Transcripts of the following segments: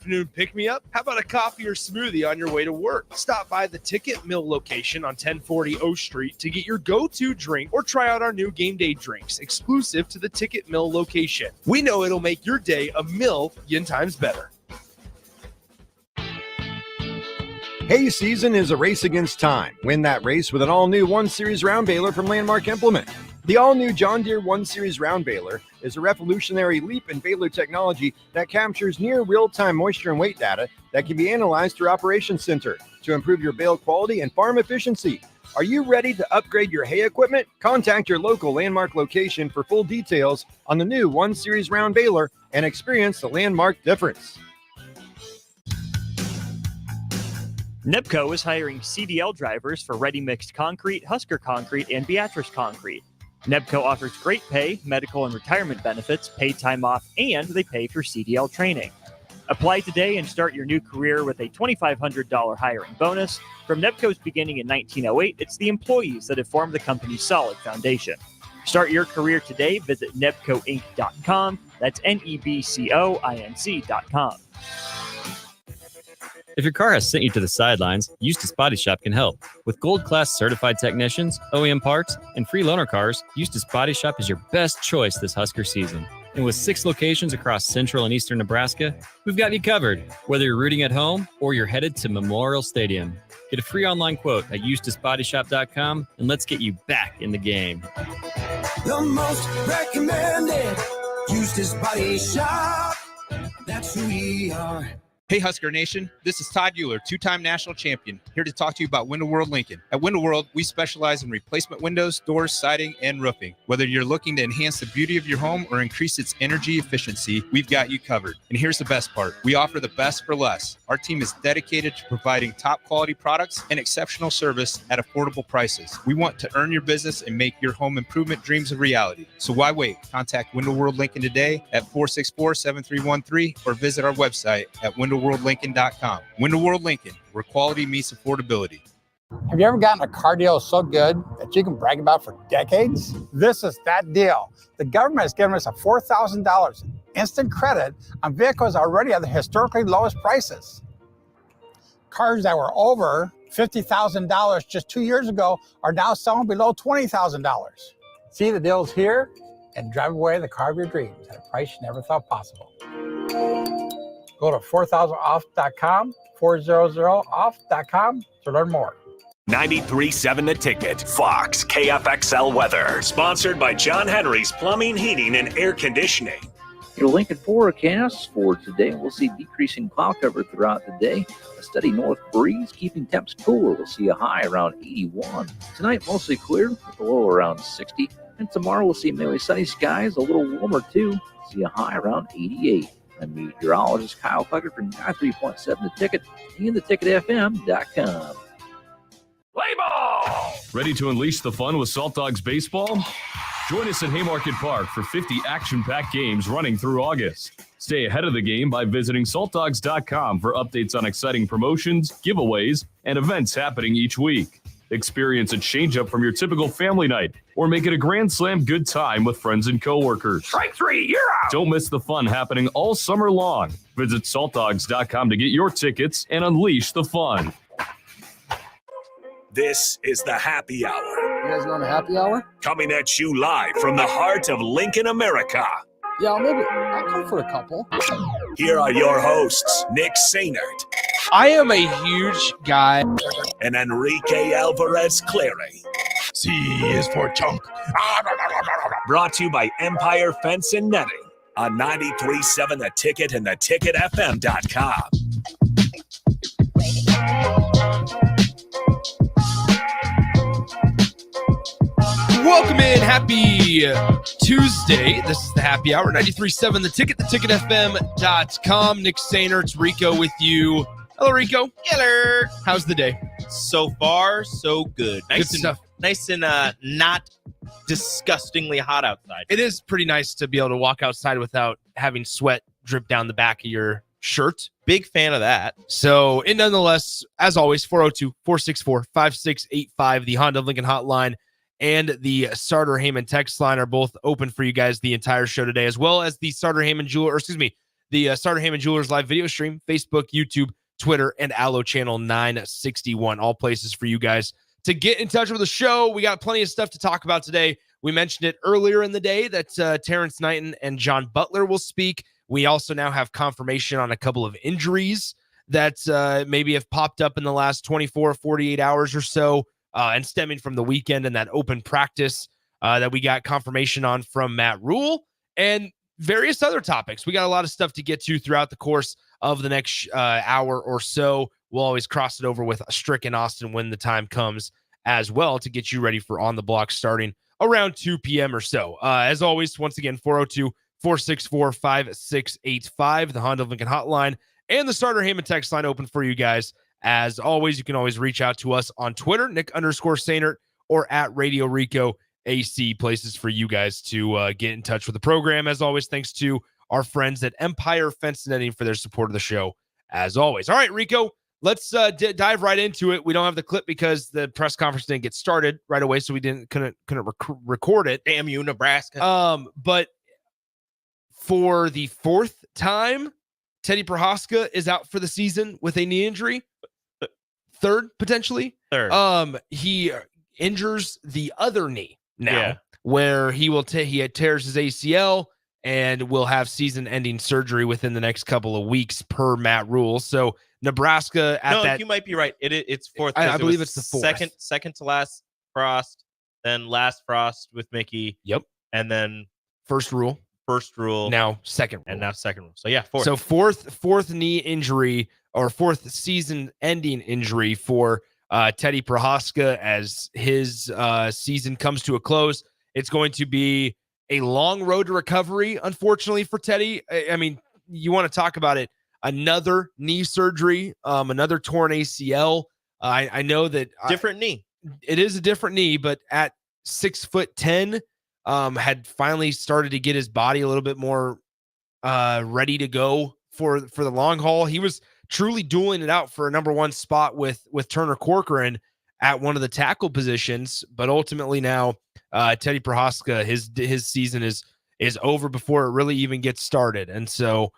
afternoon pick-me-up? How about a coffee or smoothie on your way to work? Stop by the Ticket Mill location on 1040 O Street to get your go-to drink or try out our new game day drinks, exclusive to the Ticket Mill location. We know it'll make your day a million times better. Hay season is a race against time. Win that race with an all-new 1-Series round baler from Landmark Implement. The all-new John Deere 1-Series round baler is a revolutionary leap in baler technology that captures near real-time moisture and weight data that can be analyzed through Operations Center to improve your bale quality and farm efficiency. Are you ready to upgrade your hay equipment? Contact your local Landmark location for full details on the new 1-Series round baler and experience the Landmark difference. NEBCO is hiring CDL drivers for ready-mixed concrete, Husker Concrete, and Beatrice Concrete. NEBCO offers great pay, medical and retirement benefits, paid time off, and they pay for CDL training. Apply today and start your new career with a $2,500 hiring bonus. From NEBCO's beginning in 1908, it's the employees that have formed the company's solid foundation. Start your career today. Visit nebcoinc.com. That's NEBCOINC.com. If your car has sent you to the sidelines, Eustace Body Shop can help. With gold-class certified technicians, OEM parts, and free loaner cars, Eustace Body Shop is your best choice this Husker season. And with 6 locations across central and eastern Nebraska, we've got you covered. Whether you're rooting at home or you're headed to Memorial Stadium. Get a free online quote at EustaceBodyShop.com, and let's get you back in the game. The most recommended Eustace Body Shop. That's who we are. Hey Husker Nation, this is Todd Euler, 2-time national champion, here to talk to you about Window World Lincoln. At Window World, we specialize in replacement windows, doors, siding, and roofing. Whether you're looking to enhance the beauty of your home or increase its energy efficiency, we've got you covered. And here's the best part. We offer the best for less. Our team is dedicated to providing top quality products and exceptional service at affordable prices. We want to earn your business and make your home improvement dreams a reality. So why wait? Contact Window World Lincoln today at 464-7313 or visit our website at WindowWorldLincoln.com. Window World Lincoln, where quality meets affordability. Have you ever gotten a car deal so good that you can brag about for decades? This is that deal. The government has given us a $4,000 instant credit on vehicles already at the historically lowest prices. Cars that were over $50,000 just 2 years ago are now selling below $20,000. See the deals here and drive away the car of your dreams at a price you never thought possible. Go to 4000off.com, 400off.com to learn more. 93.7 The Ticket, Fox, KFXL weather. Sponsored by John Henry's Plumbing, Heating, and Air Conditioning. Your Lincoln forecast for today, we'll see decreasing cloud cover throughout the day. A steady north breeze keeping temps cooler. We'll see a high around 81. Tonight, mostly clear with a low around 60. And tomorrow, we'll see mainly sunny skies, a little warmer too. See a high around 88. I'm meteorologist Kyle Puckett from 93.7 The Ticket and theticketfm.com. Play ball! Ready to unleash the fun with Salt Dogs Baseball? Join us at Haymarket Park for 50 action-packed games running through August. Stay ahead of the game by visiting saltdogs.com for updates on exciting promotions, giveaways, and events happening each week. Experience a change-up from your typical family night, or make it a Grand Slam good time with friends and coworkers. Strike 3, you're out! Don't miss the fun happening all summer long. Visit saltdogs.com to get your tickets and unleash the fun. This is the Happy Hour. You guys going to happy hour? Coming at you live from the heart of Lincoln, America. Yeah, maybe. I'll come for a couple. Here are your hosts, Nick Sainert. I am a huge guy. And Enrique Alvarez Clary. C is for chunk. Brought to you by Empire Fence and Netting on 93.7 The Ticket and theticketfm.com. Welcome in. Happy Tuesday. This is the Happy Hour, 93.7 The Ticket, theticketfm.com. Nick Sainert, Rico with you. Hello, Rico. Hello. How's the day? So far, so good. Good stuff. Nice and not disgustingly hot outside. It is pretty nice to be able to walk outside without having sweat drip down the back of your shirt. Big fan of that. So, and nonetheless, as always, 402-464-5685, the Honda of Lincoln hotline, and the Sartor Heyman text line are both open for you guys the entire show today, as well as the Sartor Heyman the Starter Heyman Jewelers live video stream, Facebook, YouTube, Twitter, and Allo Channel 961. All places for you guys to get in touch with the show. We got plenty of stuff to talk about today. We mentioned it earlier in the day that Terrence Knighton and John Butler will speak. We also now have confirmation on a couple of injuries that maybe have popped up in the last 24, 48 hours or so, and stemming from the weekend and that open practice that we got confirmation on from Matt Rule, and various other topics. We got a lot of stuff to get to throughout the course of the next hour or so. We'll always cross it over with Strick and Austin when the time comes as well to get you ready for On the Block starting around 2 p.m. or so. As always, once again, 402-464-5685, the Honda Lincoln hotline, and the Starter Heyman text line open for you guys. As always, you can always reach out to us on Twitter, Nick_Sainert, or at Radio Rico AC, places for you guys to get in touch with the program. As always, thanks to our friends at Empire Fence Netting for their support of the show, as always. All right, Rico, let's dive right into it. We don't have the clip because the press conference didn't get started right away, so we couldn't record it. Damn you, Nebraska. But for the fourth time, Teddy Prochazka is out for the season with a knee injury. Third, potentially. Third. He injures the other knee now, where he tears his ACL and will have season-ending surgery within the next couple of weeks per Matt Rule. So Nebraska you might be right. It's fourth. I believe it's the fourth. Second to last Frost, then last Frost with Mickey. Yep. And then First Rule. Now second rule. And now second rule. So yeah, fourth. So fourth knee injury, or fourth season-ending injury for Teddy Prochazka as his season comes to a close. It's going to be a long road to recovery, unfortunately, for Teddy. I mean, you want to talk about it. Another knee surgery, another torn ACL. I know that different knee. It is a different knee, but at 6'10", had finally started to get his body a little bit more ready to go for the long haul. He was truly dueling it out for a number one spot with Turner Corcoran at one of the tackle positions, but ultimately now Teddy Prochazka, his season is over before it really even gets started. And so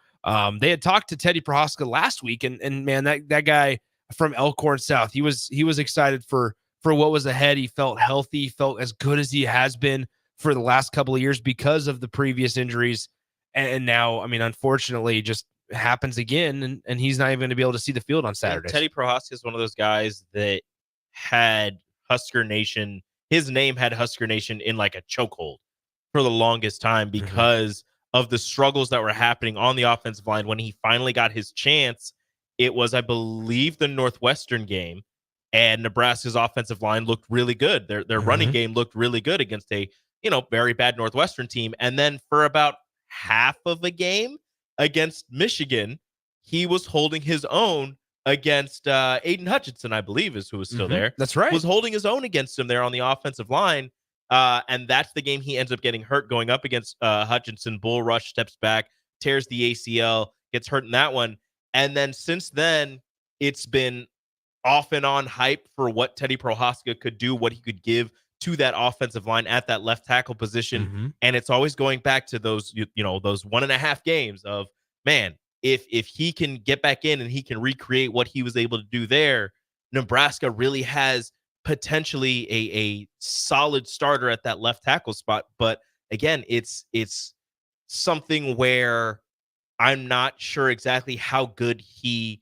they had talked to Teddy Prochazka last week, and man, that guy from Elkhorn South, he was excited for what was ahead. He felt healthy, felt as good as he has been for the last couple of years because of the previous injuries. And now, I mean, unfortunately, just happens again, and he's not even going to be able to see the field on Saturday. Teddy Prochazka is one of those guys that had Husker Nation. His name had Husker Nation in like a chokehold for the longest time because of the struggles that were happening on the offensive line. When he finally got his chance, it was, I believe, the Northwestern game, and Nebraska's offensive line looked really good. Their running game looked really good against a very bad Northwestern team. And then for about half of a game against Michigan, he was holding his own against Aiden Hutchinson, I believe is who was still there. That's right. Was holding his own against him there on the offensive line. And that's the game he ends up getting hurt going up against Hutchinson. Bull rush, steps back, tears the ACL, gets hurt in that one. And then since then, it's been off and on hype for what Teddy Prochazka could do, what he could give to that offensive line at that left tackle position. And it's always going back to those, those 1.5 games of, man, if he can get back in and he can recreate what he was able to do there, Nebraska really has potentially a solid starter at that left tackle spot. But again, it's something where I'm not sure exactly how good he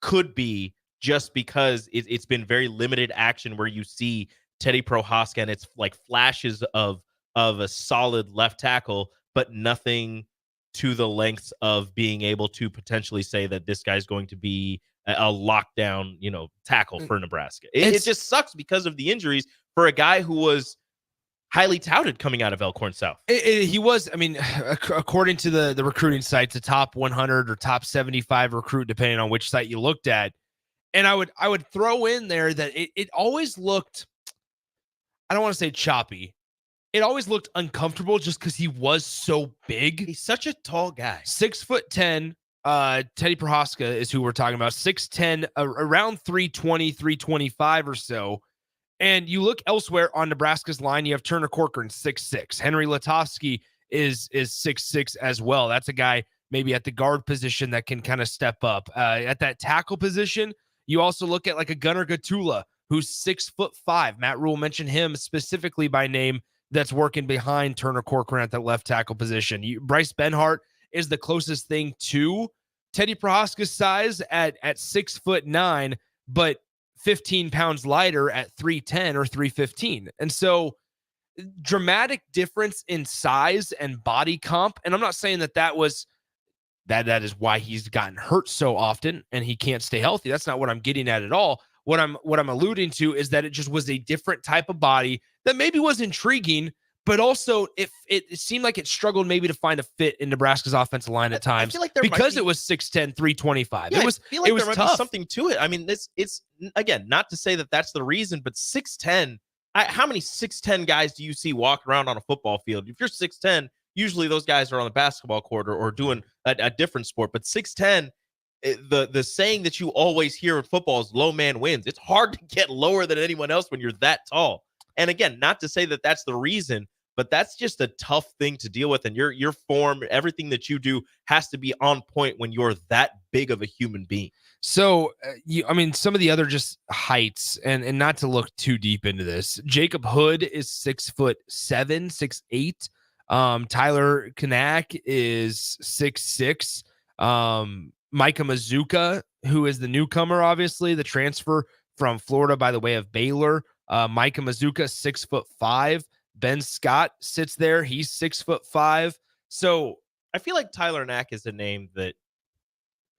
could be, just because it's been very limited action where you see Teddy Prochazka and it's like flashes of a solid left tackle, but nothing to the lengths of being able to potentially say that this guy's going to be a lockdown, tackle for Nebraska. It just sucks because of the injuries for a guy who was highly touted coming out of Elkhorn South. He was, I mean, according to the recruiting sites, a top 100 or top 75 recruit, depending on which site you looked at. And I would throw in there that it always looked, I don't want to say choppy. It always looked uncomfortable just because he was so big. He's such a tall guy. 6'10". Teddy Prochazka is who we're talking about. 6'10", around 320, 325 or so. And you look elsewhere on Nebraska's line, you have Turner Corcoran, 6'6". Henry Letofsky is 6'6" as well. That's a guy maybe at the guard position that can kind of step up. At that tackle position, you also look at like a Gunnar Gatula, who's 6'5". Matt Rule mentioned him specifically by name, that's working behind Turner Corcoran at that left tackle position. Bryce Benhart is the closest thing to Teddy Prohaska's size at 6'9", but 15 pounds lighter at 310 or 315. And so dramatic difference in size and body comp. And I'm not saying that is why he's gotten hurt so often and he can't stay healthy. That's not what I'm getting at all. What I'm alluding to is that it just was a different type of body that maybe was intriguing, but also it seemed like it struggled maybe to find a fit in Nebraska's offensive line at times, like because it was 6'10", 325. Yeah, it was I feel like there might tough. be something to it. I mean, it's again, not to say that that's the reason, but 6'10", how many 6'10" guys do you see walk around on a football field? If you're 6'10", usually those guys are on the basketball court or doing a different sport. But 6'10", the saying that you always hear in football is low man wins. It's hard to get lower than anyone else when you're that tall. And again, not to say that that's the reason, but that's just a tough thing to deal with. And your form, everything that you do has to be on point when you're that big of a human being. So, some of the other just heights, and not to look too deep into this, Jacob Hood is 6'7", 6'8". Tyler Kanak is 6'6". Micah Mazuka, who is the newcomer, obviously the transfer from Florida by the way of Baylor. Micah Mazuka, 6'5". Ben Scott sits there. He's 6'5". So I feel like Tyler Knack is a name that,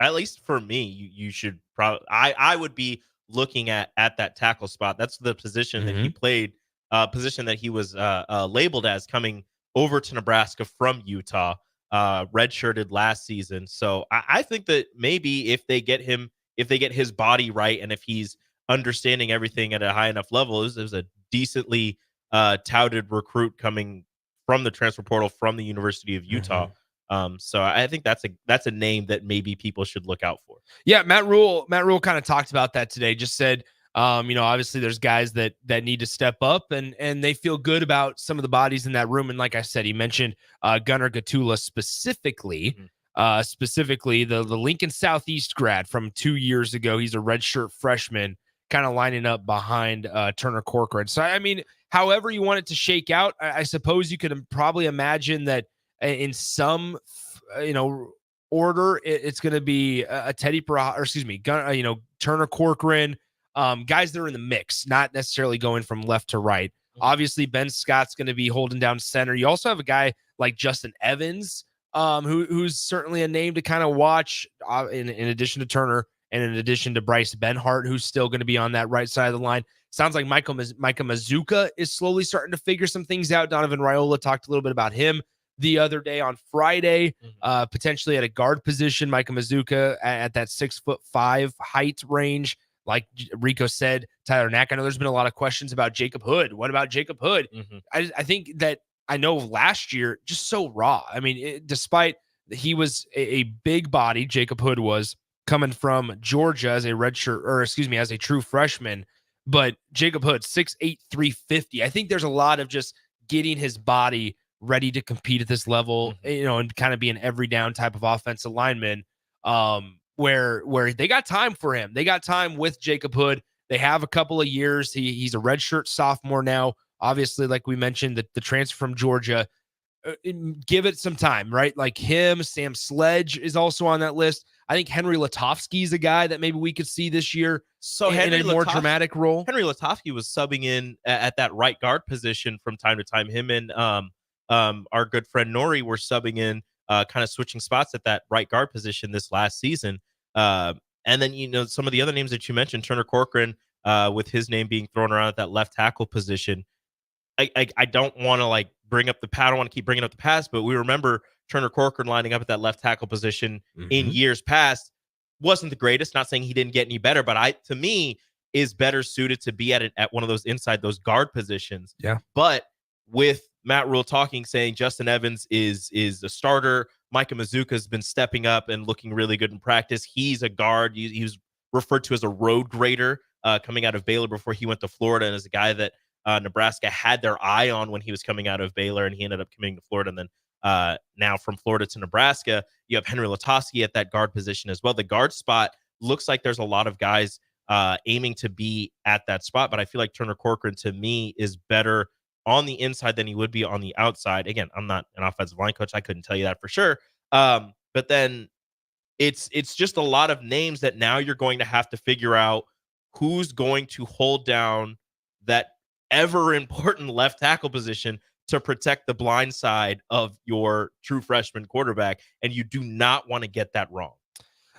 at least for me, you should probably, I would be looking at that tackle spot. That's the position that he played, position that he was labeled as coming over to Nebraska from Utah, redshirted last season. So I think that maybe if they get his body right, and if he's understanding everything at a high enough level, there's a decently touted recruit coming from the transfer portal from the University of Utah. So I think that's a name that maybe people should look out for. Yeah, Matt Rule kind of talked about that today. Just said, obviously there's guys that need to step up, and they feel good about some of the bodies in that room. And like I said, he mentioned Gunnar Gatula specifically, the Lincoln Southeast grad from 2 years ago. He's a redshirt freshman, kind of lining up behind Turner Corcoran. So I mean, however you want it to shake out, I suppose you could probably imagine that in some, order, it's going to be a Turner Corcoran, guys that are in the mix, not necessarily going from left to right. Obviously, Ben Scott's going to be holding down center. You also have a guy like Justin Evans, who's certainly a name to kind of watch, in addition to Turner and in addition to Bryce Benhart, who's still going to be on that right side of the line. Sounds like Micah Mazuka is slowly starting to figure some things out. Donovan Raiola talked a little bit about him the other day on Friday, potentially at a guard position. Micah Mazuka at that 6'5" height range. Like Rico said, Tyler Knack. I know there's been a lot of questions about Jacob Hood. What about Jacob Hood? I think that, I know last year, just so raw. I mean, despite he was a big body, Jacob Hood was coming from Georgia as a true freshman. But Jacob Hood, 6'8", 350. I think there's a lot of just getting his body ready to compete at this level, and kind of be an every down type of offensive lineman, where they got time for him. They got time with Jacob Hood. They have a couple of years. He's a redshirt sophomore now. Obviously, like we mentioned, the transfer from Georgia. Give it some time, right? Like him, Sam Sledge is also on that list. I think Henry Letofsky is a guy that maybe we could see this year in a more dramatic role. Henry Letofsky was subbing in at that right guard position from time to time. Him and our good friend Nori were subbing in, kind of switching spots at that right guard position this last season. And then, some of the other names that you mentioned, Turner Corcoran, with his name being thrown around at that left tackle position. I don't want to bring up the past. I don't want to keep bringing up the past, but we remember Turner Corcoran lining up at that left tackle position in years past. Wasn't the greatest. Not saying he didn't get any better, but to me is better suited to be at one of those inside those guard positions. Yeah. But with Matt Rule saying Justin Evans is a starter, Micah Mazuka has been stepping up and looking really good in practice. He's a guard. He was referred to as a road grader coming out of Baylor before he went to Florida, and as a guy that Nebraska had their eye on when he was coming out of Baylor, and he ended up coming to Florida and then now from Florida to Nebraska. You have Henry Letofsky at that guard position as well. The guard spot looks like there's a lot of guys aiming to be at that spot, but I feel like Turner Corcoran, to me, is better on the inside than he would be on the outside. Again, I'm not an offensive line coach. I couldn't tell you that for sure. But then it's just a lot of names that now you're going to have to figure out who's going to hold down that ever important left tackle position to protect the blind side of your true freshman quarterback. And you do not want to get that wrong.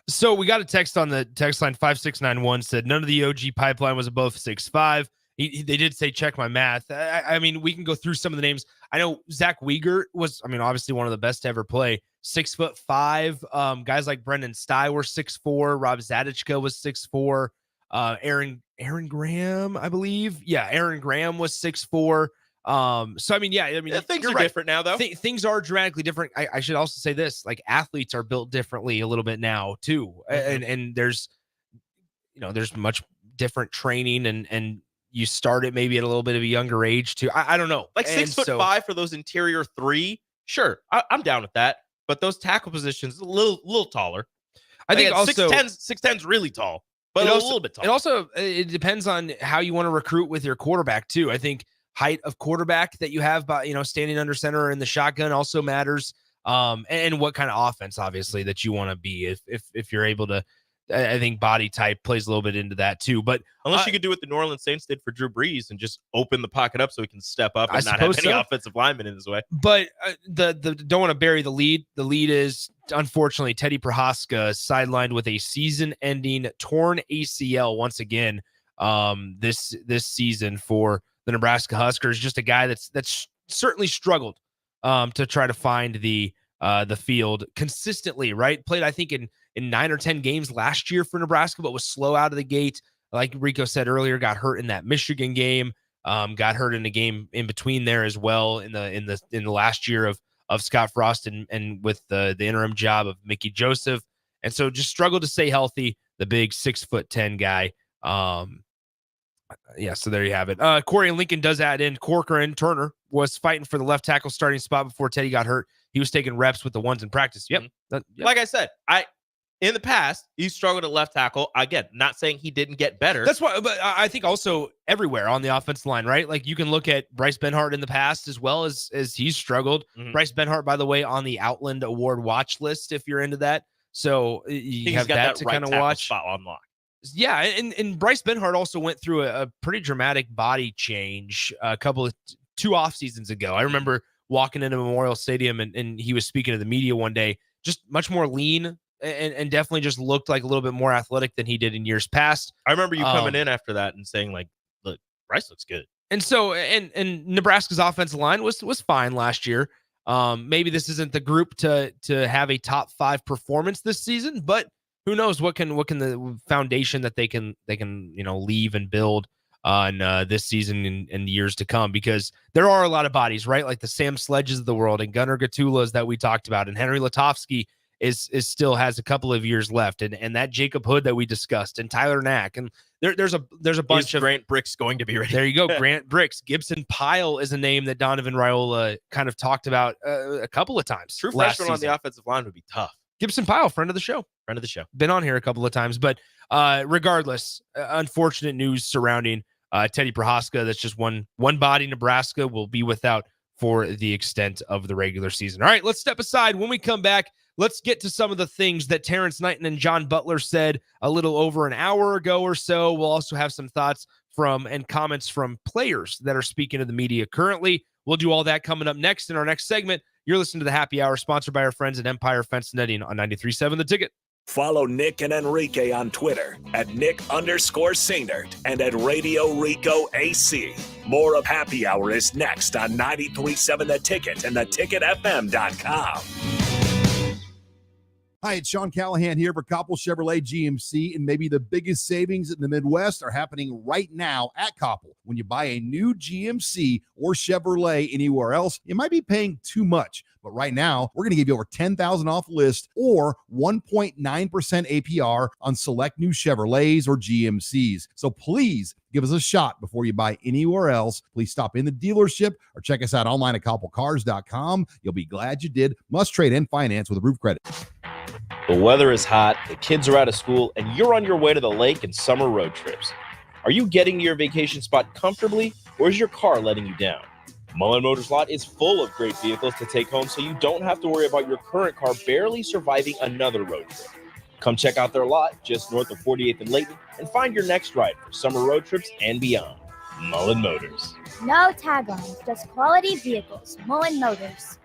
So we got a text on the text line 5691 said none of the OG pipeline was above 6'5". They did say check my math. I mean, we can go through some of the names. I know Zach Weger was, obviously one of the best to ever play. 6'5". Guys like Brendan Stye were 6'4". Rob Zadichka was 6'4". Aaron Graham, I believe. Yeah, Aaron Graham was 6'4". Things are different now, though. Things are dramatically different. I should also say this: like, athletes are built differently a little bit now too, and there's much different training, and you start it maybe at a little bit of a younger age too. I don't know, like 6'5" for those interior three. Sure, I'm down with that, but those tackle positions a little taller. I think also 6'10's really tall, but a little bit tall. It depends on how you want to recruit with your quarterback too. I think height of quarterback that you have, by standing under center or in the shotgun also matters. And what kind of offense, obviously, that you want to be. If you're able to, I think body type plays a little bit into that too. But unless you could do what the New Orleans Saints did for Drew Brees and just open the pocket up so he can step up and not have any offensive linemen in his way. But the don't want to bury the lead. The lead is, unfortunately, Teddy Prohaska sidelined with a season-ending torn ACL once again this season for the Nebraska Huskers. Just a guy that's certainly struggled to try to find the field consistently, right? Played, I think, in 9 or 10 games last year for Nebraska, but was slow out of the gate. Like Rico said earlier, got hurt in that Michigan game, got hurt in a game in between there as well in the last year of Scott Frost and with the interim job of Mickey Joseph. And so just struggled to stay healthy, the big 6'10" guy. Yeah, so there you have it. Corey Lincoln does add in Corcoran. Turner was fighting for the left tackle starting spot before Teddy got hurt. He was taking reps with the ones in practice. Yep. Like I said, in the past, he struggled at left tackle. Again, not saying he didn't get better. That's why, but I think also everywhere on the offensive line, right? Like you can look at Bryce Benhart in the past as well as he's struggled. Mm-hmm. Bryce Benhart, by the way, on the Outland Award watch list, if you're into that. So you have that to kind of watch. Spot on lock. Yeah, and Bryce Benhart also went through a pretty dramatic body change two off seasons ago. I remember walking into Memorial Stadium and he was speaking to the media one day, just much more lean and definitely just looked like a little bit more athletic than he did in years past. I remember you coming in after that and saying, like, look, Bryce looks good. And so, and Nebraska's offensive line was fine last year. Maybe this isn't the group to have a top 5 performance this season, but who knows what can the foundation that they can leave and build on this season and years to come, because there are a lot of bodies, right? Like the Sam Sledges of the world and Gunnar Gatulas that we talked about, and Henry Letofsky is still has a couple of years left, and that Jacob Hood that we discussed, and Tyler Knack, and there's a bunch of Grant Bricks going to be ready. There you go, Grant Bricks. Gibson Pyle is a name that Donovan Raiola kind of talked about a couple of times. True freshman on the offensive line would be tough. Gibson Pyle, friend of the show. Been on here a couple of times. But regardless, unfortunate news surrounding Teddy Prohaska. That's just one body Nebraska will be without for the extent of the regular season. All right, let's step aside. When we come back, let's get to some of the things that Terrence Knighton and John Butler said a little over an hour ago or so. We'll also have some thoughts and comments from players that are speaking to the media currently. We'll do all that coming up next in our next segment. You're listening to the Happy Hour, sponsored by our friends at Empire Fence Netting on 93.7 The Ticket. Follow Nick and Enrique on Twitter at Nick_Sainert and at Radio Rico AC. More of Happy Hour is next on 93.7 The Ticket and theticketfm.com. Hi, it's Sean Callahan here for Koppel Chevrolet GMC, and maybe the biggest savings in the Midwest are happening right now at Koppel. When you buy a new GMC or Chevrolet anywhere else, you might be paying too much. But right now, we're going to give you over $10,000 off list or 1.9% APR on select new Chevrolets or GMCs. So please give us a shot before you buy anywhere else. Please stop in the dealership or check us out online at koppelcars.com. You'll be glad you did. Must trade and finance with Roof Credit. The weather is hot, the kids are out of school, and you're on your way to the lake and summer road trips. Are you getting to your vacation spot comfortably, or is your car letting you down? Mullen Motors Lot is full of great vehicles to take home, so you don't have to worry about your current car barely surviving another road trip. Come check out their lot just north of 48th and Layton and find your next ride for summer road trips and beyond. Mullen Motors. No tag-ons, just quality vehicles. Mullen Motors.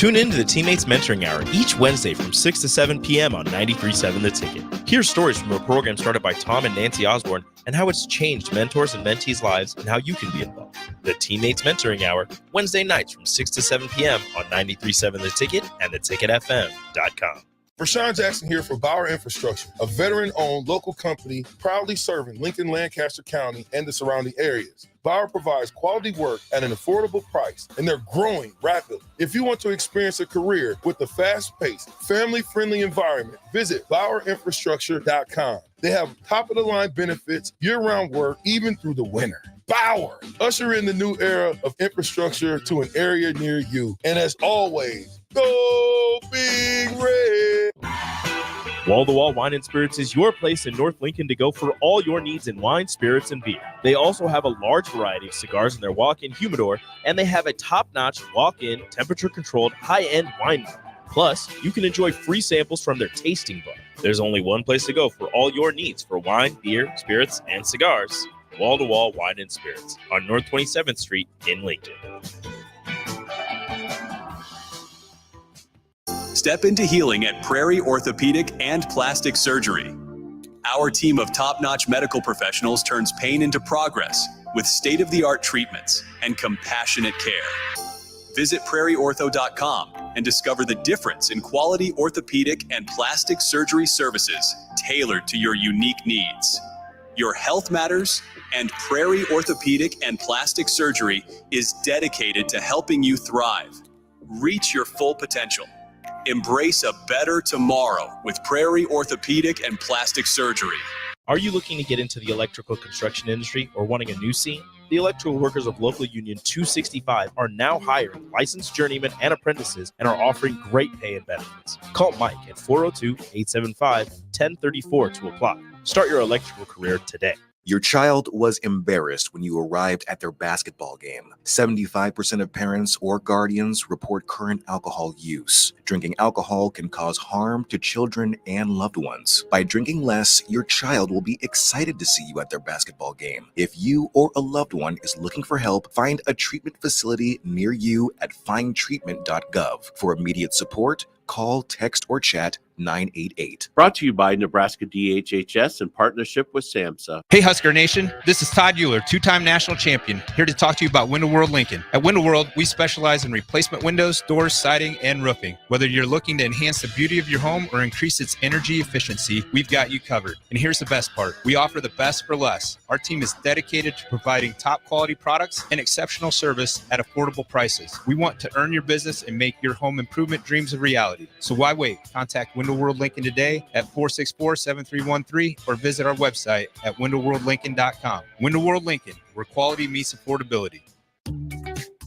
Tune in to the Teammates Mentoring Hour each Wednesday from 6 to 7 p.m. on 93.7 The Ticket. Hear stories from a program started by Tom and Nancy Osborne and how it's changed mentors and mentees' lives and how you can be involved. The Teammates Mentoring Hour, Wednesday nights from 6 to 7 p.m. on 93.7 The Ticket and theticketfm.com. Rashawn Jackson here for Bauer Infrastructure, a veteran-owned local company proudly serving Lincoln, Lancaster County, and the surrounding areas. Bauer provides quality work at an affordable price, and they're growing rapidly. If you want to experience a career with a fast-paced, family-friendly environment, visit BauerInfrastructure.com. They have top-of-the-line benefits, year-round work, even through the winter. Bauer, usher in the new era of infrastructure to an area near you. And as always, go Big Red! Wall to Wall Wine and Spirits is your place in North Lincoln to go for all your needs in wine, spirits, and beer. They also have a large variety of cigars in their walk-in humidor, and they have a top-notch walk-in, temperature-controlled, high-end wine bar. Plus, you can enjoy free samples from their tasting bar. There's only one place to go for all your needs for wine, beer, spirits, and cigars. Wall to Wall Wine and Spirits on North 27th Street in Lincoln. Step into healing at Prairie Orthopedic and Plastic Surgery. Our team of top-notch medical professionals turns pain into progress with state-of-the-art treatments and compassionate care. Visit prairieortho.com and discover the difference in quality orthopedic and plastic surgery services tailored to your unique needs. Your health matters, and Prairie Orthopedic and Plastic Surgery is dedicated to helping you thrive. Reach your full potential. Embrace a better tomorrow with Prairie Orthopedic and Plastic Surgery. Are you looking to get into the electrical construction industry or wanting a new scene? The Electrical Workers of Local Union 265 are now hiring licensed journeymen and apprentices and are offering great pay and benefits. Call Mike at 402-875-1034 to apply. Start your electrical career today. Your child was embarrassed when you arrived at their basketball game. 75% of parents or guardians report current alcohol use. Drinking alcohol can cause harm to children and loved ones. By drinking less, your child will be excited to see you at their basketball game. If you or a loved one is looking for help, find a treatment facility near you at findtreatment.gov. For immediate support, call, text, or chat 988. Brought to you by Nebraska DHHS in partnership with SAMHSA. Hey Husker Nation, this is Todd Euler, two-time national champion, here to talk to you about Window World Lincoln. At Window World, we specialize in replacement windows, doors, siding, and roofing. Whether you're looking to enhance the beauty of your home or increase its energy efficiency, we've got you covered. And here's the best part. We offer the best for less. Our team is dedicated to providing top quality products and exceptional service at affordable prices. We want to earn your business and make your home improvement dreams a reality. So why wait? Contact Window World Lincoln today at 464-7313 or visit our website at windowworldlincoln.com. Window World Lincoln, where quality meets affordability.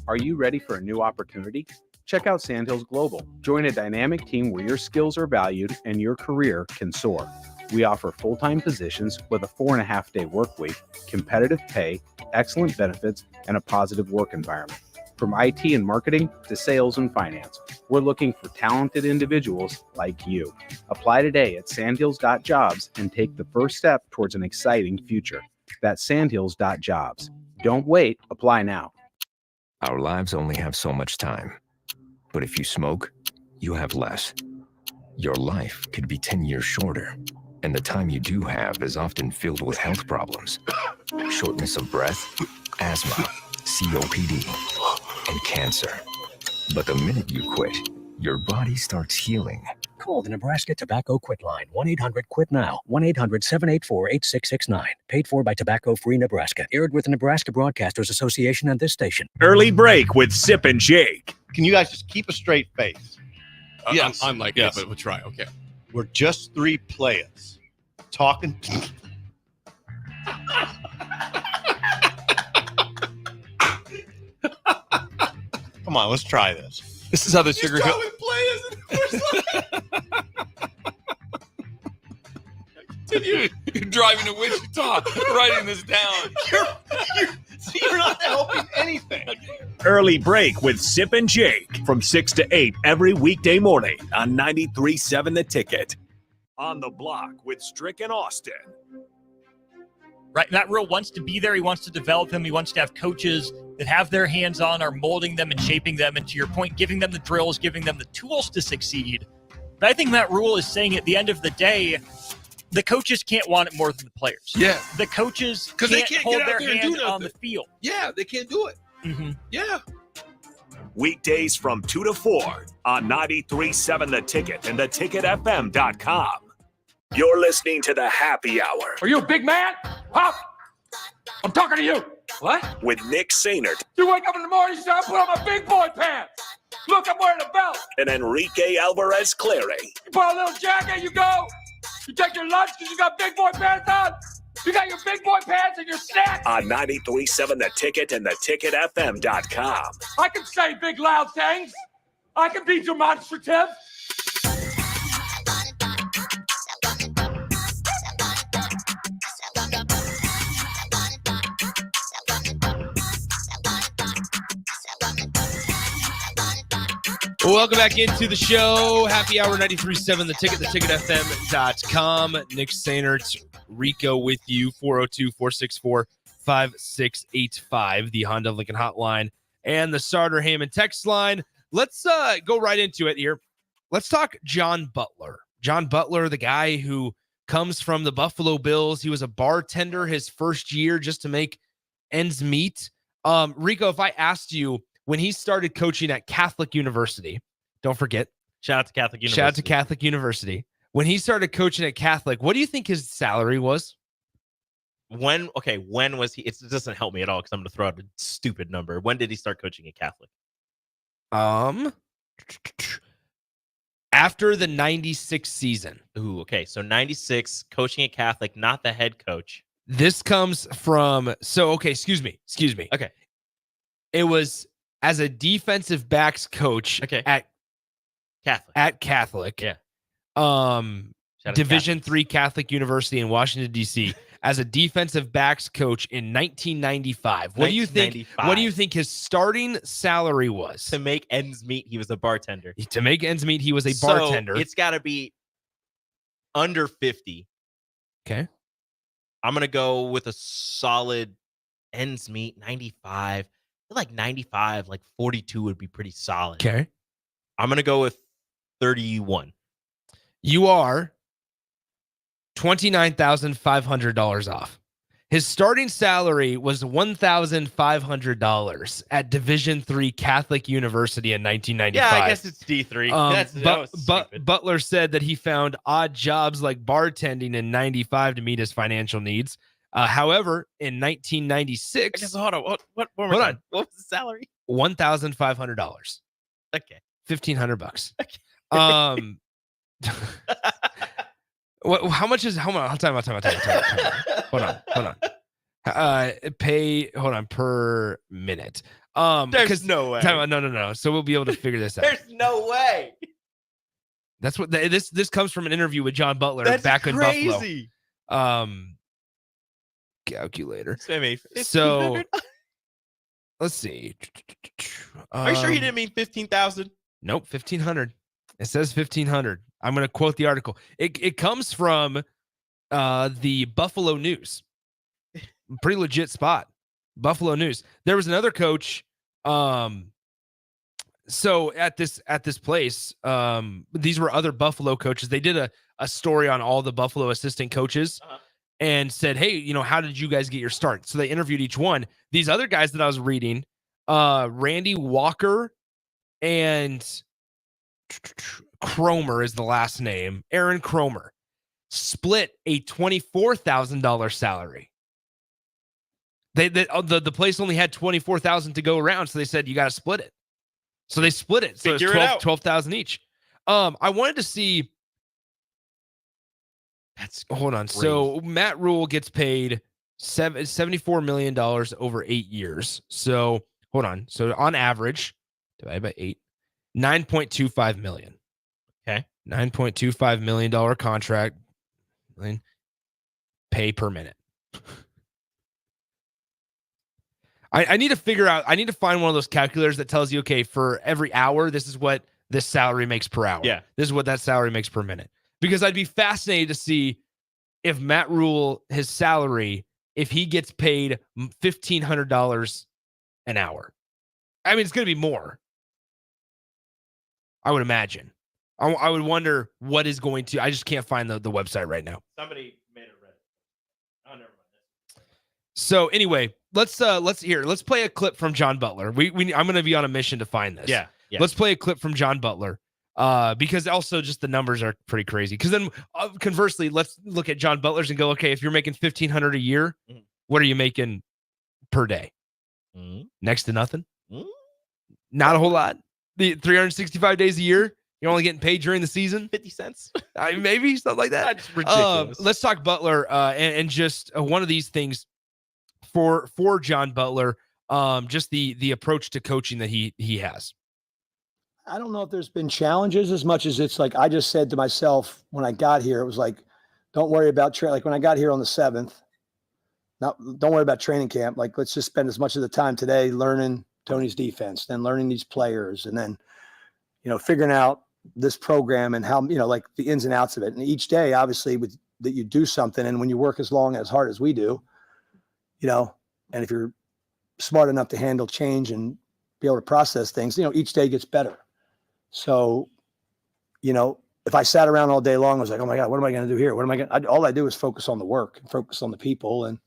Are you ready for a new opportunity? Check out Sandhills Global. Join a dynamic team where your skills are valued and your career can soar. We offer full-time positions with a 4.5-day work week, competitive pay, excellent benefits, and a positive work environment. From IT and marketing to sales and finance, we're looking for talented individuals like you. Apply today at sandhills.jobs and take the first step towards an exciting future. That's sandhills.jobs. Don't wait, apply now. Our lives only have so much time. But if you smoke, you have less. Your life could be 10 years shorter. And the time you do have is often filled with health problems. Shortness of breath, asthma, COPD, and cancer. But the minute you quit, your body starts healing. Call the Nebraska Tobacco Quit Line, 1-800-QUIT-NOW, 1-800-784-8669. Paid for by Tobacco Free Nebraska. Aired with the Nebraska Broadcasters Association and this station. Early break with Sip and Jake. Can you guys just keep a straight face? Yes. I'm like, yes. yeah, but we'll try. Okay. We're just three players talking. Come on, let's try this. This is how the sugar hill. You're driving to Wichita, writing this down. You're not helping anything. Early break with Sip and Jake from 6 to 8 every weekday morning on 93.7 The Ticket. On the block with Strick and Austin. Right, Matt Rule wants to be there. He wants to develop them. He wants to have coaches that have their hands on, are molding them and shaping them. And to your point, giving them the drills, giving them the tools to succeed. But I think Matt Rule is saying at the end of the day, the coaches can't want it more than the players. Yeah. The coaches Because they can't hold get out their there and do hand on nothing. the field. Yeah, they can't do it. Mm-hmm. Yeah. Weekdays from 2 to 4 on 93.7 The Ticket and theticketfm.com. You're listening to the Happy Hour. Are you a big man? Huh? I'm talking to you. What? With Nick Sainert You wake up in the morning, you say, I put on my big boy pants. Look, I'm wearing a belt. and Enrique Alvarez Clary. You put on a little jacket, you go. You take your lunch because you got big boy pants on. You got your big boy pants and your snacks. On 93.7 The Ticket and theticketfm.com. I can say big loud things. I can be demonstrative. Welcome back into the show. Happy Hour 93.7 The Ticket, theticketfm.com. Nick Sainert, Rico with you, 402-464-5685, the Honda Lincoln Hotline, and the Starter Hammond text line. Let's go right into it here. Let's talk John Butler. John Butler, the guy who comes from the Buffalo Bills. He was a bartender his first year just to make ends meet. Rico, if I asked you, when he started coaching at Catholic University, don't forget. Shout out to Catholic University. Shout out to Catholic University. When he started coaching at Catholic, what do you think his salary was? When was he? It doesn't help me at all because I'm going to throw out a stupid number. When did he start coaching at Catholic? After the 96 season. Ooh, okay. So 96, coaching at Catholic, not the head coach. This comes from, excuse me. Okay. It was as a defensive backs coach at Catholic. Yeah. Division III Catholic University in Washington, D.C. as a defensive backs coach in 1995. What do you think? What do you think his starting salary was? To make ends meet, he was a bartender. To make ends meet, he was a bartender. So it's got to be under 50. Okay. I'm gonna go with a solid ends meet 95. I feel like 95, like 42 would be pretty solid. Okay. I'm gonna go with 31. You are $29,500 off. His starting salary was $1,500 at Division III Catholic University in 1995. Yeah, I guess it's D3. Butler said that he found odd jobs like bartending in 95 to meet his financial needs. However, in 1996, I guess, hold on. What was the salary? $1,500. Okay. $1,500. Okay. How much is Hold on. Pay per minute. There's no way. No. So we'll be able to figure this out. There's no way. That's what this comes from an interview with John Butler back in crazy. Buffalo. Calculator. So let's see. Are you sure he didn't mean 15,000? Nope, 1,500. It says 1,500. I'm going to quote the article. It comes from the Buffalo News. Pretty legit spot. Buffalo News. There was another coach. So at this place, these were other Buffalo coaches. They did a story on all the Buffalo assistant coaches and said, hey, how did you guys get your start? So they interviewed each one. These other guys that I was reading, Randy Walker and Cromer is the last name. Aaron Cromer split a $24,000 salary. The place only had $24,000 to go around, so they said you got to split it. So they split it. So it's $12,000 each. I wanted to see. Hold on. Crazy. So Matt Rule gets paid $74 million over 8 years. So hold on. So on average, divided by 8, $9.25 million. Okay. $9.25 million contract. Pay per minute. I need to figure out, I need to find one of those calculators that tells you, okay, for every hour, this is what this salary makes per hour. Yeah. This is what that salary makes per minute. Because I'd be fascinated to see if Matt Rule, his salary, if he gets paid $1,500 an hour. I mean, it's going to be more. I would imagine. I would wonder what is going to, I just can't find the website right now. Somebody made it red. Oh, never mind. So anyway, let's play a clip from John Butler. I'm going to be on a mission to find this. Yeah. Let's play a clip from John Butler. Because also just the numbers are pretty crazy. Because then conversely, let's look at John Butler's and go, okay, if you're making $1,500 a year, what are you making per day? Next to nothing. Not a whole lot. The 365 days a year, you're only getting paid during the season. 50 cents. Maybe something like that. That's ridiculous. Let's talk Butler and just one of these things for John Butler. Just the approach to coaching that he has. I don't know if there's been challenges as much as it's like I just said to myself when I got here, it was like, don't worry about like when I got here on the 7th, don't worry about training camp. Like, let's just spend as much of the time today learning Tony's defense, then learning these players, and then, figuring out this program and how, like the ins and outs of it. And each day, obviously, that you do something. And when you work as long and as hard as we do, and if you're smart enough to handle change and be able to process things, each day gets better. So, if I sat around all day long, I was like, oh my God, what am I going to do here? All I do is focus on the work and focus on the people and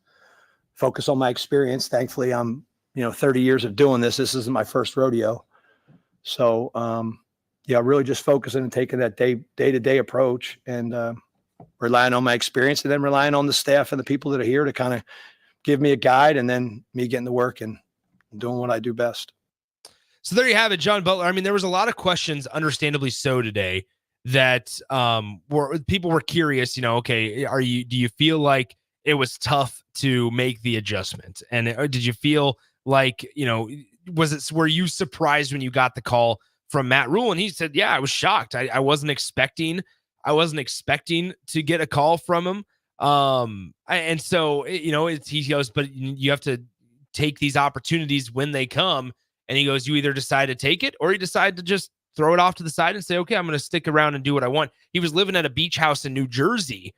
focus on my experience. Thankfully, I'm, 30 years of doing this. This isn't my first rodeo. So, really just focusing and taking that day-to-day approach and relying on my experience and then relying on the staff and the people that are here to kind of give me a guide and then me getting to work and doing what I do best. So there you have it, John Butler. I mean, there was a lot of questions, understandably so, today that people were curious. Okay, do you feel like it was tough to make the adjustment, and did you feel like were you surprised when you got the call from Matt Rule? And he said, yeah, I was shocked. I wasn't expecting to get a call from him. And so he goes, but you have to take these opportunities when they come. And he goes, you either decide to take it or you decide to just throw it off to the side and say, okay, I'm going to stick around and do what I want. He was living at a beach house in New Jersey.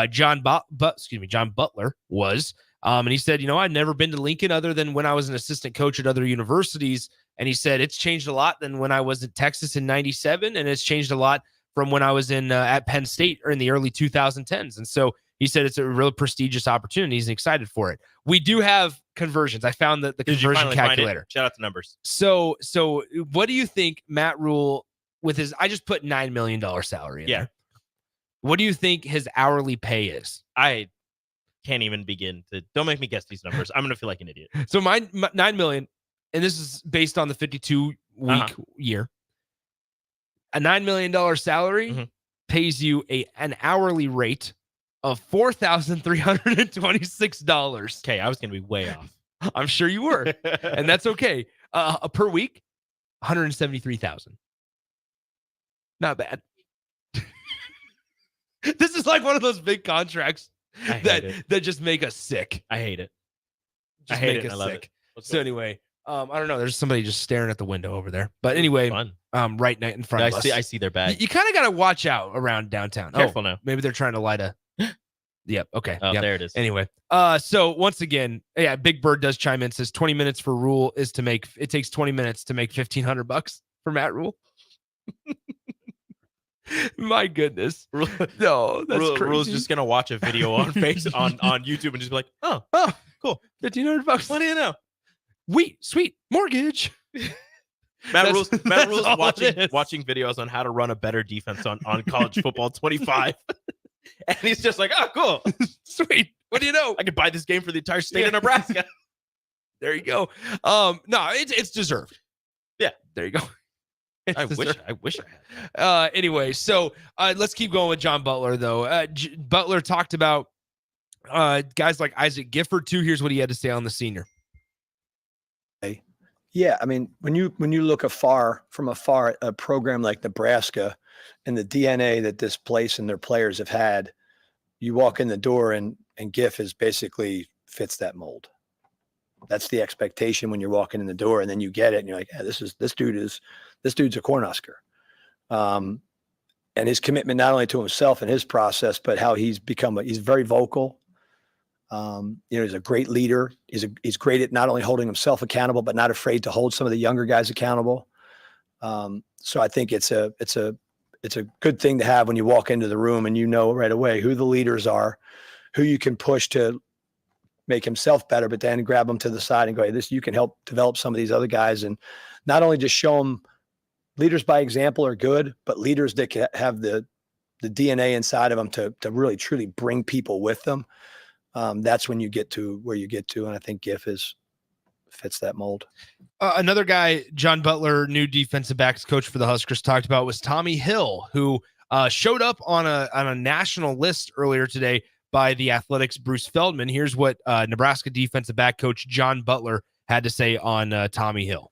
John Butler was. And he said, I'd never been to Lincoln other than when I was an assistant coach at other universities. And he said, it's changed a lot than when I was in Texas in 97. And it's changed a lot from when I was at Penn State or in the early 2010s. And so he said it's a real prestigious opportunity. He's excited for it. We do have conversions. I found the conversion calculator. Shout out the numbers. So what do you think Matt Rule with his, I just put $9 million salary in there. What do you think his hourly pay is? I can't even begin to, don't make me guess these numbers. I'm going to feel like an idiot. So my $9 million, and this is based on the 52-week year. A $9 million salary pays you an hourly rate of $4,326. Okay, I was going to be way off. I'm sure you were, and that's okay. Per week, $173,000. Not bad. This is like one of those big contracts that just make us sick. I hate it. Just I hate make it. us I love sick. it. So anyway, I don't know. There's somebody just staring at the window over there. But anyway, right in front of us. I see their bag. You kind of got to watch out around downtown. Careful now. Maybe they're trying to light a. Yep. Okay. Oh, yep. there it is. Anyway, so once again, Big Bird does chime in. Says 20 minutes for Rule is to make. It takes 20 minutes to make $1,500 for Matt Rule. My goodness. No, that's crazy. Rule's just gonna watch a video on YouTube and just be like, oh, cool, $1,500. What do you know? Sweet mortgage. Matt Rule's watching videos on how to run a better defense on college football 25. And he's just like, oh, cool. Sweet. What do you know? I could buy this game for the entire state of Nebraska. There you go. No, it's deserved. Yeah. There you go. I wish I had. Anyway, so let's keep going with John Butler, though. Butler talked about guys like Isaac Gifford, too. Here's what he had to say on the senior. Yeah, I mean, when you look from afar at a program like Nebraska and the DNA that this place and their players have had, you walk in the door and Giff is basically fits that mold. That's the expectation when you're walking in the door, and then you get it, and you're like, yeah, this dude's a Cornhusker. And his commitment not only to himself and his process, but how he's very vocal. He's a great leader. He's great at not only holding himself accountable, but not afraid to hold some of the younger guys accountable. So I think it's a good thing to have when you walk into the room and you know right away who the leaders are, who you can push to make himself better, but then grab them to the side and go, hey, you can help develop some of these other guys, and not only just show them leaders by example are good, but leaders that can have the DNA inside of them to really truly bring people with them. That's when you get to where you get to. And I think Giff fits that mold. Another guy, John Butler, new defensive backs coach for the Huskers, talked about was Tommy Hill, who showed up on a national list earlier today by the Athletics' Bruce Feldman. Here's what Nebraska defensive back coach John Butler had to say on Tommy Hill.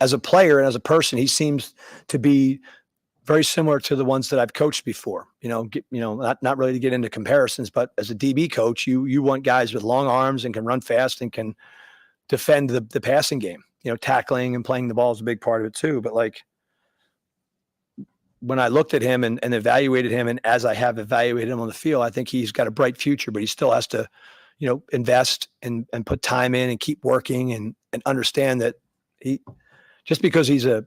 As a player and as a person, he seems to be very similar to the ones that I've coached before. Not really to get into comparisons, but as a DB coach, you want guys with long arms and can run fast and can defend the passing game. Tackling and playing the ball is a big part of it too. But like when I looked at him and evaluated him, and as I have evaluated him on the field, I think he's got a bright future, but he still has to, invest and put time in and keep working and understand that just because he's a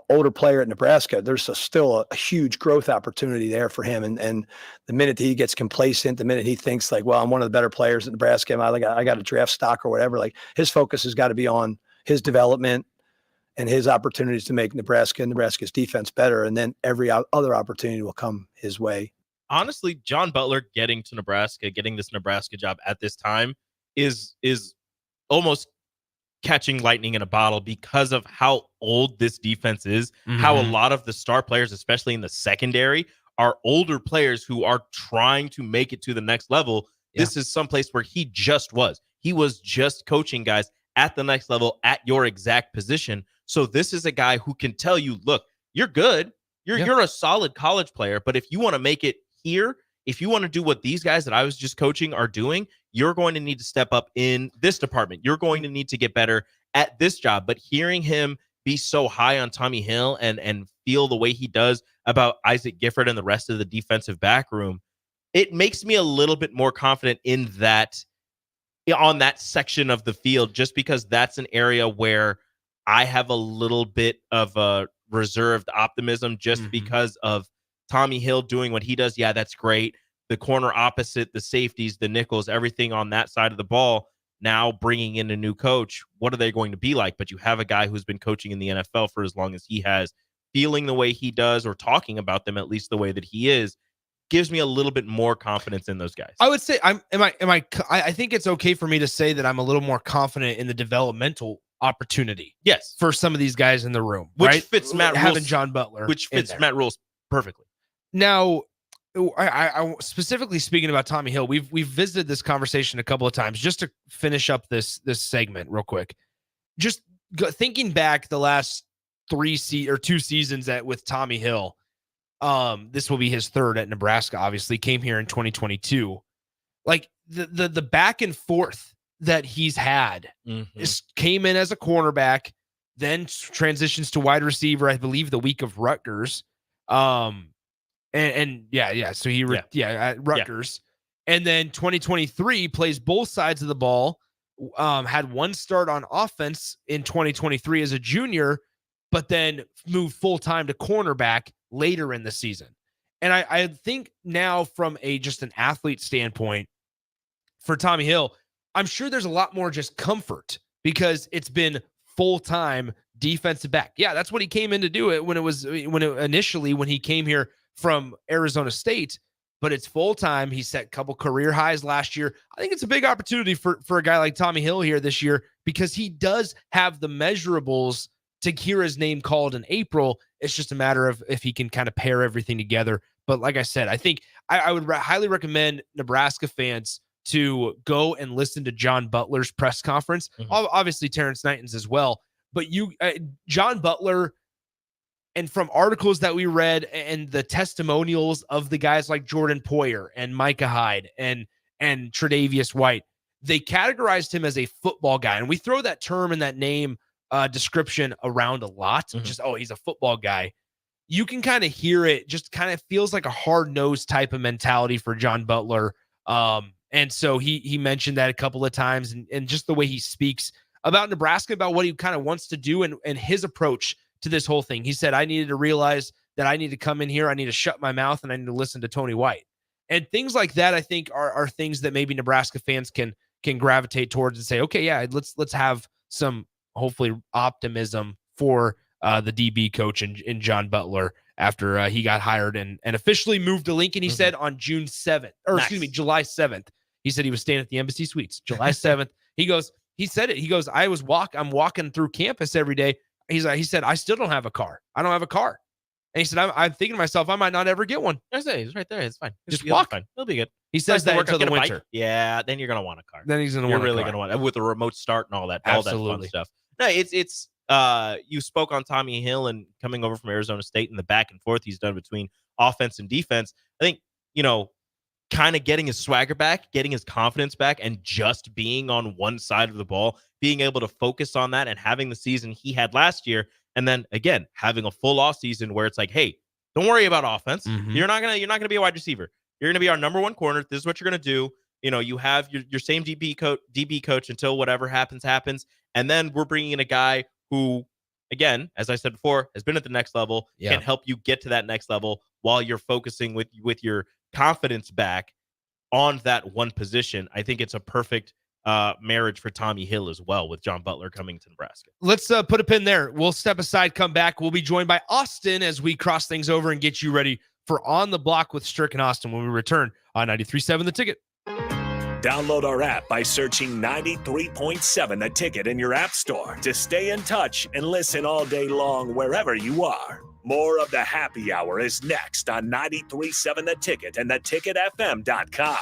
older player at Nebraska, there's still a huge growth opportunity there for him. And the minute he gets complacent, the minute he thinks like, well, I'm one of the better players at Nebraska, I got a draft stock or whatever, like his focus has got to be on his development and his opportunities to make Nebraska's defense better. And then every other opportunity will come his way. Honestly, John Butler getting this Nebraska job at this time is almost catching lightning in a bottle because of how old this defense is, how a lot of the star players, especially in the secondary, are older players who are trying to make it to the next level. Yeah. This is someplace where he was just coaching guys at the next level at your exact position. So this is a guy who can tell you, look, you're good. You're a solid college player, but if you want to make it here, if you want to do what these guys that I was just coaching are doing, you're going to need to step up in this department. You're going to need to get better at this job. But hearing him be so high on Tommy Hill and feel the way he does about Isaac Gifford and the rest of the defensive back room, it makes me a little bit more confident in that, on that section of the field, just because that's an area where I have a little bit of a reserved optimism just because of Tommy Hill doing what he does. Yeah, that's great. The corner opposite, the safeties, the nickels, everything on that side of the ball. Now bringing in a new coach, what are they going to be like? But you have a guy who's been coaching in the NFL for as long as he has, feeling the way he does or talking about them at least the way that he is, gives me a little bit more confidence in those guys. I would say I think it's okay for me to say that I'm a little more confident in the developmental opportunity. Yes, for some of these guys in the room, which right? fits Matt Rule's, having John Butler, which fits Matt Rule's perfectly. Now, I specifically speaking about Tommy Hill, we've visited this conversation a couple of times. Just to finish up this segment real quick, just thinking back the last 2 seasons with Tommy Hill. This will be his third at Nebraska. Obviously, came here in 2022. Like the back and forth that he's had came in as a cornerback, then transitions to wide receiver. I believe the week of Rutgers. So he at Rutgers, and then 2023 plays both sides of the ball. Had one start on offense in 2023 as a junior, but then moved full time to cornerback later in the season. And I think now from just an athlete standpoint for Tommy Hill, I'm sure there's a lot more just comfort because it's been full-time defensive back. Yeah, that's what he came in to do it initially when he came here from Arizona State, but it's full-time. He set a couple career highs last year. I think it's a big opportunity for a guy like Tommy Hill here this year because he does have the measurables to hear his name called in April. It's just a matter of if he can kind of pair everything together. But like I said, I think I would highly recommend Nebraska fans to go and listen to John Butler's press conference. Obviously, Terrence Knighton's as well. But John Butler, and from articles that we read and the testimonials of the guys like Jordan Poyer and Micah Hyde and Tre'Davious White, they categorized him as a football guy. And we throw that term and that name description around a lot. Just, he's a football guy. You can kind of hear it, just kind of feels like a hard-nosed type of mentality for John Butler. And so he mentioned that a couple of times, and just the way he speaks about Nebraska, about what he kind of wants to do and his approach to this whole thing. He said, I needed to realize that I need to come in here, I need to shut my mouth, and I need to listen to Tony White. And things like that, I think, are things that maybe Nebraska fans can gravitate towards and say, okay, yeah, let's have some, hopefully, optimism for the DB coach in John Butler after he got hired and officially moved to Lincoln, he said, on June 7th, or excuse me, July 7th. He said he was staying at the Embassy Suites, July 7th. He said it. He goes, I'm walking through campus every day. He said, I still don't have a car. I don't have a car. And he said, I'm thinking to myself, I might not ever get one. I say, he's right there. It's fine. Just walk. Fine. It'll be good. He says that until the winter. Yeah, then you're going to want a car. Then he's going to want a car. You're really going to want it with a remote start and all that fun stuff. No, it's you spoke on Tommy Hill and coming over from Arizona State and the back and forth he's done between offense and defense. I think, kind of getting his swagger back, getting his confidence back, and just being on one side of the ball, being able to focus on that and having the season he had last year. And then again, having a full off season where it's like, hey, don't worry about offense. You're not gonna be a wide receiver. You're gonna be our number one corner. This is what you're gonna do. You have your same DB coach until whatever happens. And then we're bringing in a guy who, again, as I said before, has been at the next level, can help you get to that next level while you're focusing with your confidence back on that one position. I think it's a perfect marriage for Tommy Hill as well, with John Butler coming to Nebraska. Let's put a pin there. We'll step aside, come back. We'll be joined by Austin as we cross things over and get you ready for On the Block with Strick and Austin when we return on 93.7 The Ticket. Download our app by searching 93.7 The Ticket in your app store to stay in touch and listen all day long wherever you are. More of the happy hour is next on 93.7 The Ticket and theticketfm.com.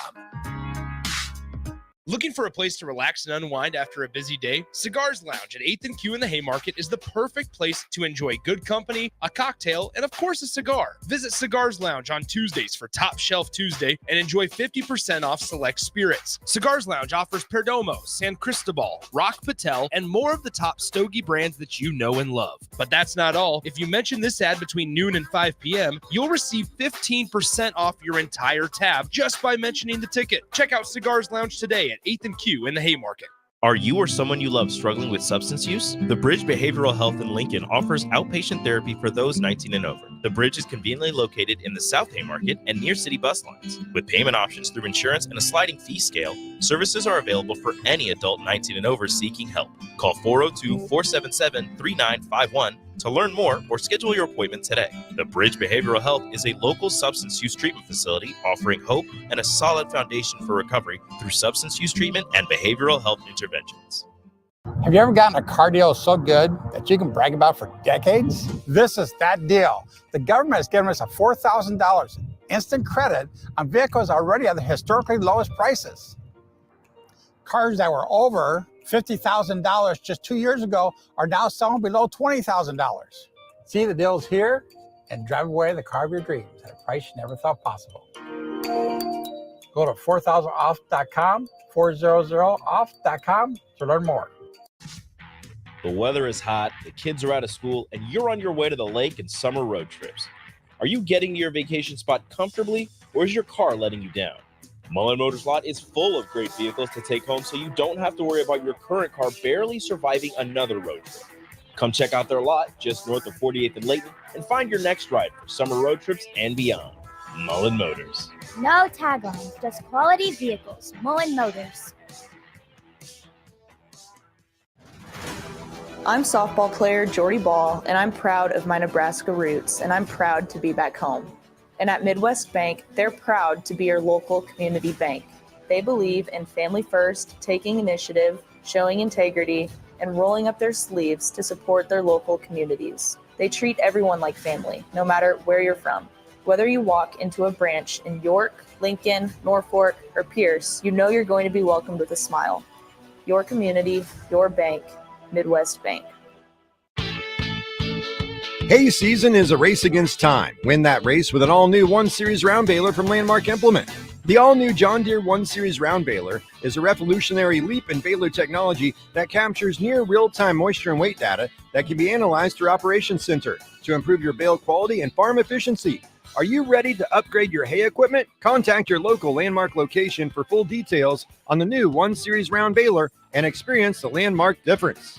Looking for a place to relax and unwind after a busy day? Cigars Lounge at 8th and Q in the Haymarket is the perfect place to enjoy good company, a cocktail, and of course a cigar. Visit Cigars Lounge on Tuesdays for Top Shelf Tuesday and enjoy 50% off select spirits. Cigars Lounge offers Perdomo, San Cristobal, Rock Patel, and more of the top stogie brands that you know and love. But that's not all. If you mention this ad between noon and 5 p.m., you'll receive 15% off your entire tab just by mentioning the ticket. Check out Cigars Lounge today at 8th and Q in the Haymarket. Are you or someone you love struggling with substance use? The Bridge Behavioral Health in Lincoln offers outpatient therapy for those 19 and over. The Bridge is conveniently located in the South Haymarket and near city bus lines. With payment options through insurance and a sliding fee scale, services are available for any adult 19 and over seeking help. Call 402-477-3951 to learn more or schedule your appointment today. The Bridge Behavioral Health is a local substance use treatment facility offering hope and a solid foundation for recovery through substance use treatment and behavioral health interventions. Have you ever gotten a car deal so good that you can brag about for decades? This is that deal. The government has given us a $4,000 in instant credit on vehicles already at the historically lowest prices. Cars that were over $50,000 just 2 years ago are now selling below $20,000. See the deals here and drive away the car of your dreams at a price you never thought possible. Go to 4000off.com, 400off.com to learn more. The weather is hot, the kids are out of school, and you're on your way to the lake and summer road trips. Are you getting to your vacation spot comfortably, or is your car letting you down? Mullen Motors Lot is full of great vehicles to take home, so you don't have to worry about your current car barely surviving another road trip. Come check out their lot just north of 48th and Layton and find your next ride for summer road trips and beyond. Mullen Motors. No tag-ons, just quality vehicles. Mullen Motors. I'm softball player Jordy Ball, and I'm proud of my Nebraska roots, and I'm proud to be back home. And at Midwest Bank, they're proud to be your local community bank. They believe in family first, taking initiative, showing integrity, and rolling up their sleeves to support their local communities. They treat everyone like family, no matter where you're from. Whether you walk into a branch in York, Lincoln, Norfolk, or Pierce, you know you're going to be welcomed with a smile. Your community, your bank, Midwest Bank. Hay season is a race against time. Win that race with an all-new 1 Series round baler from Landmark Implement. The all-new John Deere 1 Series round baler is a revolutionary leap in baler technology that captures near real-time moisture and weight data that can be analyzed through Operations Center to improve your bale quality and farm efficiency. Are you ready to upgrade your hay equipment? Contact your local Landmark location for full details on the new 1 Series round baler and experience the Landmark difference.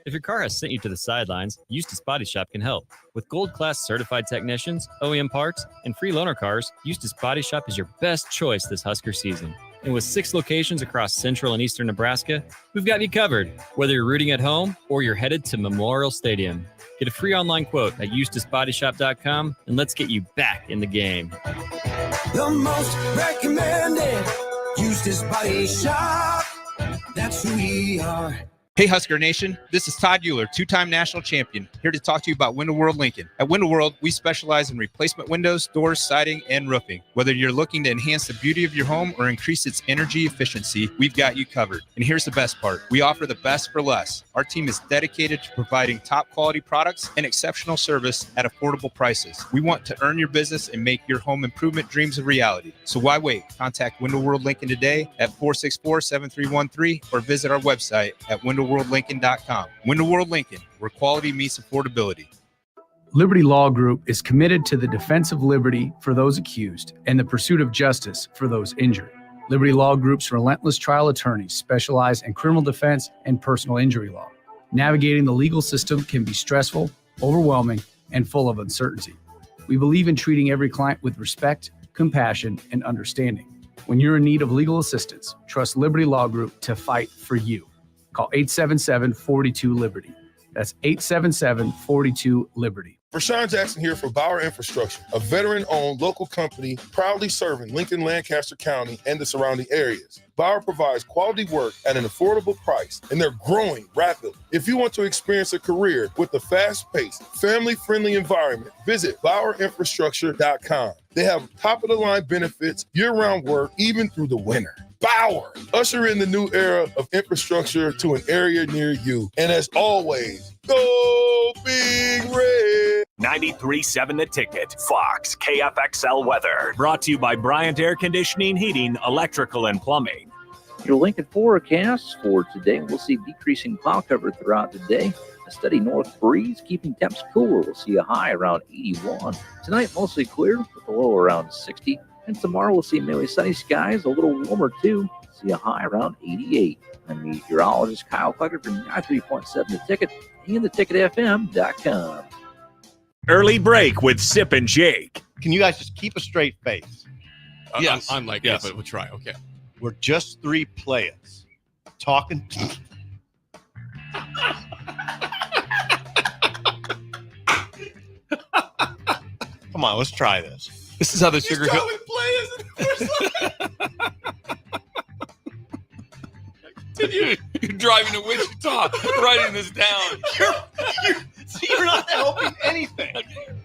If your car has sent you to the sidelines, Eustace Body Shop can help. With gold-class certified technicians, OEM parts, and free loaner cars, Eustace Body Shop is your best choice this Husker season. And with 6 locations across central and eastern Nebraska, we've got you covered, whether you're rooting at home or you're headed to Memorial Stadium. Get a free online quote at EustaceBodyShop.com, and let's get you back in the game. The most recommended Eustace Body Shop. That's who we are. Hey Husker Nation, this is Todd Euler, 2-time national champion, here to talk to you about Window World Lincoln. At Window World, we specialize in replacement windows, doors, siding, and roofing. Whether you're looking to enhance the beauty of your home or increase its energy efficiency, we've got you covered. And here's the best part. We offer the best for less. Our team is dedicated to providing top quality products and exceptional service at affordable prices. We want to earn your business and make your home improvement dreams a reality. So why wait? Contact Window World Lincoln today at 464-7313 or visit our website at windowworldlincoln.com. Window World Lincoln, where quality meets affordability. Liberty Law Group is committed to the defense of liberty for those accused and the pursuit of justice for those injured. Liberty Law Group's relentless trial attorneys specialize in criminal defense and personal injury law. Navigating the legal system can be stressful, overwhelming, and full of uncertainty. We believe in treating every client with respect, compassion, and understanding. When you're in need of legal assistance, trust Liberty Law Group to fight for you. Call 877-42-LIBERTY. That's 877-42-LIBERTY. Rashawn Jackson here for Bauer Infrastructure, a veteran-owned local company proudly serving Lincoln, Lancaster County, and the surrounding areas. Bauer provides quality work at an affordable price, and they're growing rapidly. If you want to experience a career with a fast-paced, family-friendly environment, visit BauerInfrastructure.com. They have top-of-the-line benefits, year-round work, even through the winter. Bauer, usher in the new era of infrastructure to an area near you. And as always, go Big Red. 93.7 The Ticket, Fox, KFXL weather. Brought to you by Bryant Air Conditioning, Heating, Electrical, and Plumbing. Your Lincoln forecast for today, we'll see decreasing cloud cover throughout the day. A steady north breeze, keeping temps cooler. We'll see a high around 81. Tonight, mostly clear with a low around 60. And tomorrow, we'll see mainly sunny skies, a little warmer too. See a high around 88. I'm meteorologist Kyle Clucker from 93.7 The Ticket and theticketfm.com. Early break with Sip and Jake. Can you guys just keep a straight face? Yes. I'm like, yes. Yeah, but we'll try. Okay. We're just 3 players talking. Come on, let's try this. This is how the sugar goes. You're driving to Wichita, writing this down. You're not helping anything.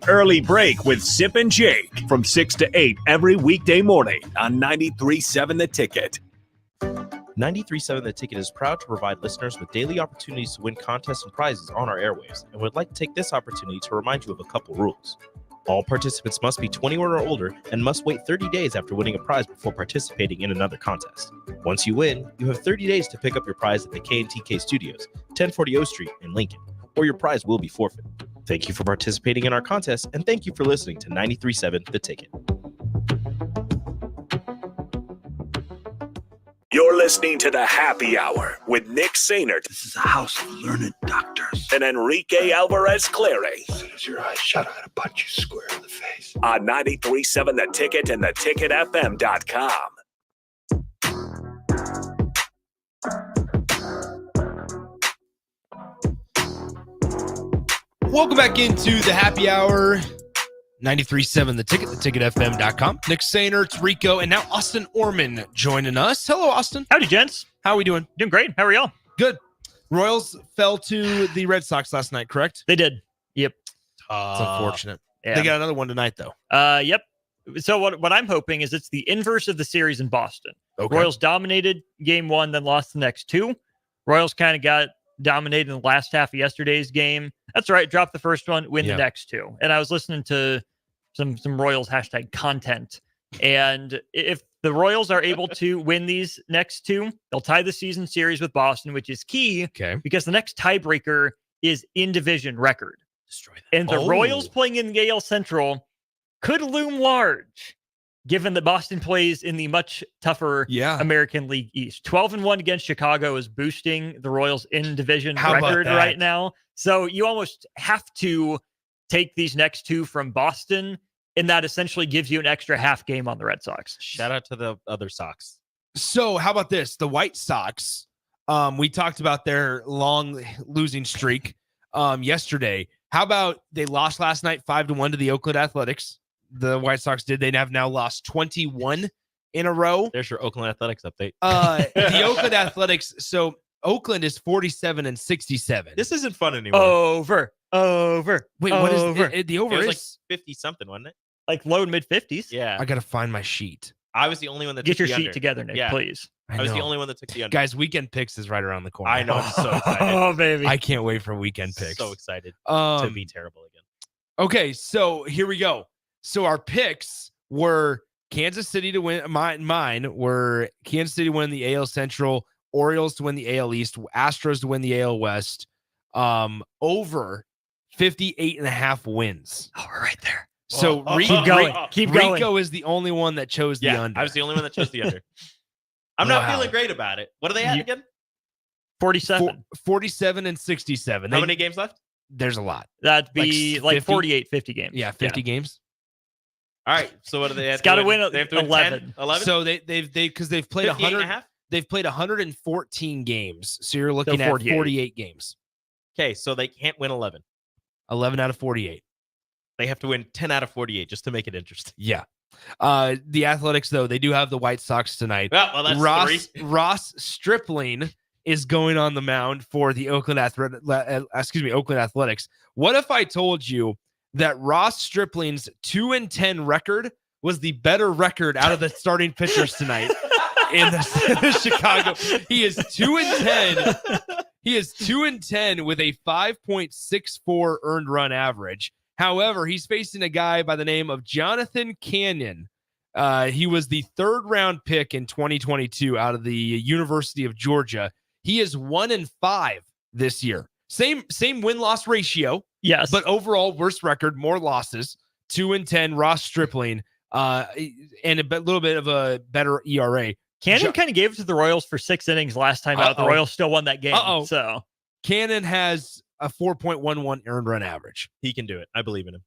Early break with Sip and Jake from 6 to 8 every weekday morning on 93.7 The Ticket. 93.7 The Ticket is proud to provide listeners with daily opportunities to win contests and prizes on our airwaves, and would like to take this opportunity to remind you of a couple rules. All participants must be 21 or older and must wait 30 days after winning a prize before participating in another contest. Once you win, you have 30 days to pick up your prize at the K&TK Studios, 1040 O Street in Lincoln, or your prize will be forfeited. Thank you for participating in our contest, and thank you for listening to 93.7 The Ticket. You're listening to the Happy Hour with Nick Sainert. This is a house of learned doctors. And Enrique Alvarez Clary. As soon as your eyes shut, I'm going to punch you square in the face. On 93.7 The Ticket and theticketfm.com. Welcome back into the happy hour. 93.7 The Ticket, theticketfm.com. Nick Sainert, Rico, and now Austin Orman joining us. Hello, Austin. Howdy, gents. How are we doing? Doing great. How are y'all? Good. Royals fell to the Red Sox last night, correct? They did. Yep. It's unfortunate. Yeah. They got another one tonight, though. Yep. So what I'm hoping is it's the inverse of the series in Boston. Okay. Royals dominated game one, then lost the next two. Royals kind of got dominated in the last half of yesterday's game. That's right. Drop the first one, win the next two. And I was listening to some Royals hashtag content. And if the Royals are able to win these next two, they'll tie the season series with Boston, which is key because the next tiebreaker is in division record. Destroy that. And the Royals playing in the AL Central could loom large, given that Boston plays in the much tougher American League East. 12-1 against Chicago is boosting the Royals in division record right now. So you almost have to take these next two from Boston, and that essentially gives you an extra half game on the Red Sox. Shout out to the other Sox. So how about this? The White Sox, we talked about their long losing streak yesterday. How about they lost last night 5-1 to the Oakland Athletics? The White Sox did. They have now lost 21 in a row. There's your Oakland Athletics update. The Oakland Athletics. So Oakland is 47-67. This isn't fun anymore. Over. Wait, what is it? The over It was is like 50 something, wasn't it? like low to mid 50s. Yeah. I gotta find my sheet. I was the only one that Get took your the sheet under. together, Nick, Yeah. please. I was the know. only one that took the under. Guys, weekend picks is right around the corner. I know. I'm so excited. Oh, baby. I can't wait for weekend picks. So excited to be terrible again. Okay, so here we go. So our picks were Kansas City to win. Mine were Kansas City to win the AL Central, Orioles to win the AL East, Astros to win the AL West. Over 58.5 wins. Oh, we're right there. So Keep going. Keep going. Rico is the only one that chose the under. I was the only one that chose the under. I'm not feeling great about it. What are they at again? 47. 47-67. How many games left? There's a lot. That'd be like 50? 48, 50 games. Yeah, 50 games. All right. So what do they have? It's got to win. They have to win 11. 11? So they've played 100. They've played 114 games. So you're looking at 48 games. Okay, so they can't win 11. 11 out of 48. They have to win 10 out of 48 just to make it interesting. Yeah. The Athletics, though, they do have the White Sox tonight. Well, that's Ross Stripling is going on the mound for the Oakland Athletics. What if I told you that Ross Stripling's 2-10 record was the better record out of the starting pitchers tonight in the Chicago? He is 2-10. He is 2-10 with a 5.64 earned run average. However, he's facing a guy by the name of Jonathan Canyon. He was the third-round pick in 2022 out of the University of Georgia. He is 1-5 this year. Same win-loss ratio. Yes. But overall, worst record, more losses. 2-10, Ross Stripling, and a little bit of a better ERA. Cannon kind of gave it to the Royals for 6 innings last time out. The Royals still won that game. So Cannon has a 4.11 earned run average. He can do it. I believe in him.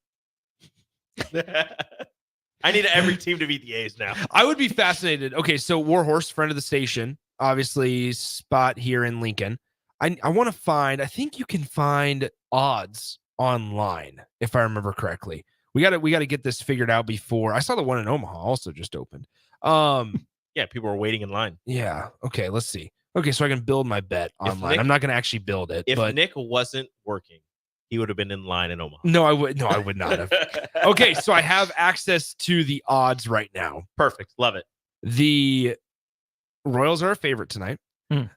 I need every team to beat the A's now. I would be fascinated. Okay, so Warhorse, friend of the station, obviously spot here in Lincoln. I want to find, I think you can find odds online, if I remember correctly. We got to get this figured out before. I saw the one in Omaha also just opened. Yeah, people were waiting in line. Yeah. Okay, let's see. Okay, so I can build my bet online. I'm not going to actually build it. If but Nick wasn't working, he would have been in line in Omaha. No, I would not have. Okay, so I have access to the odds right now. Perfect. Love it. The Royals are a favorite tonight.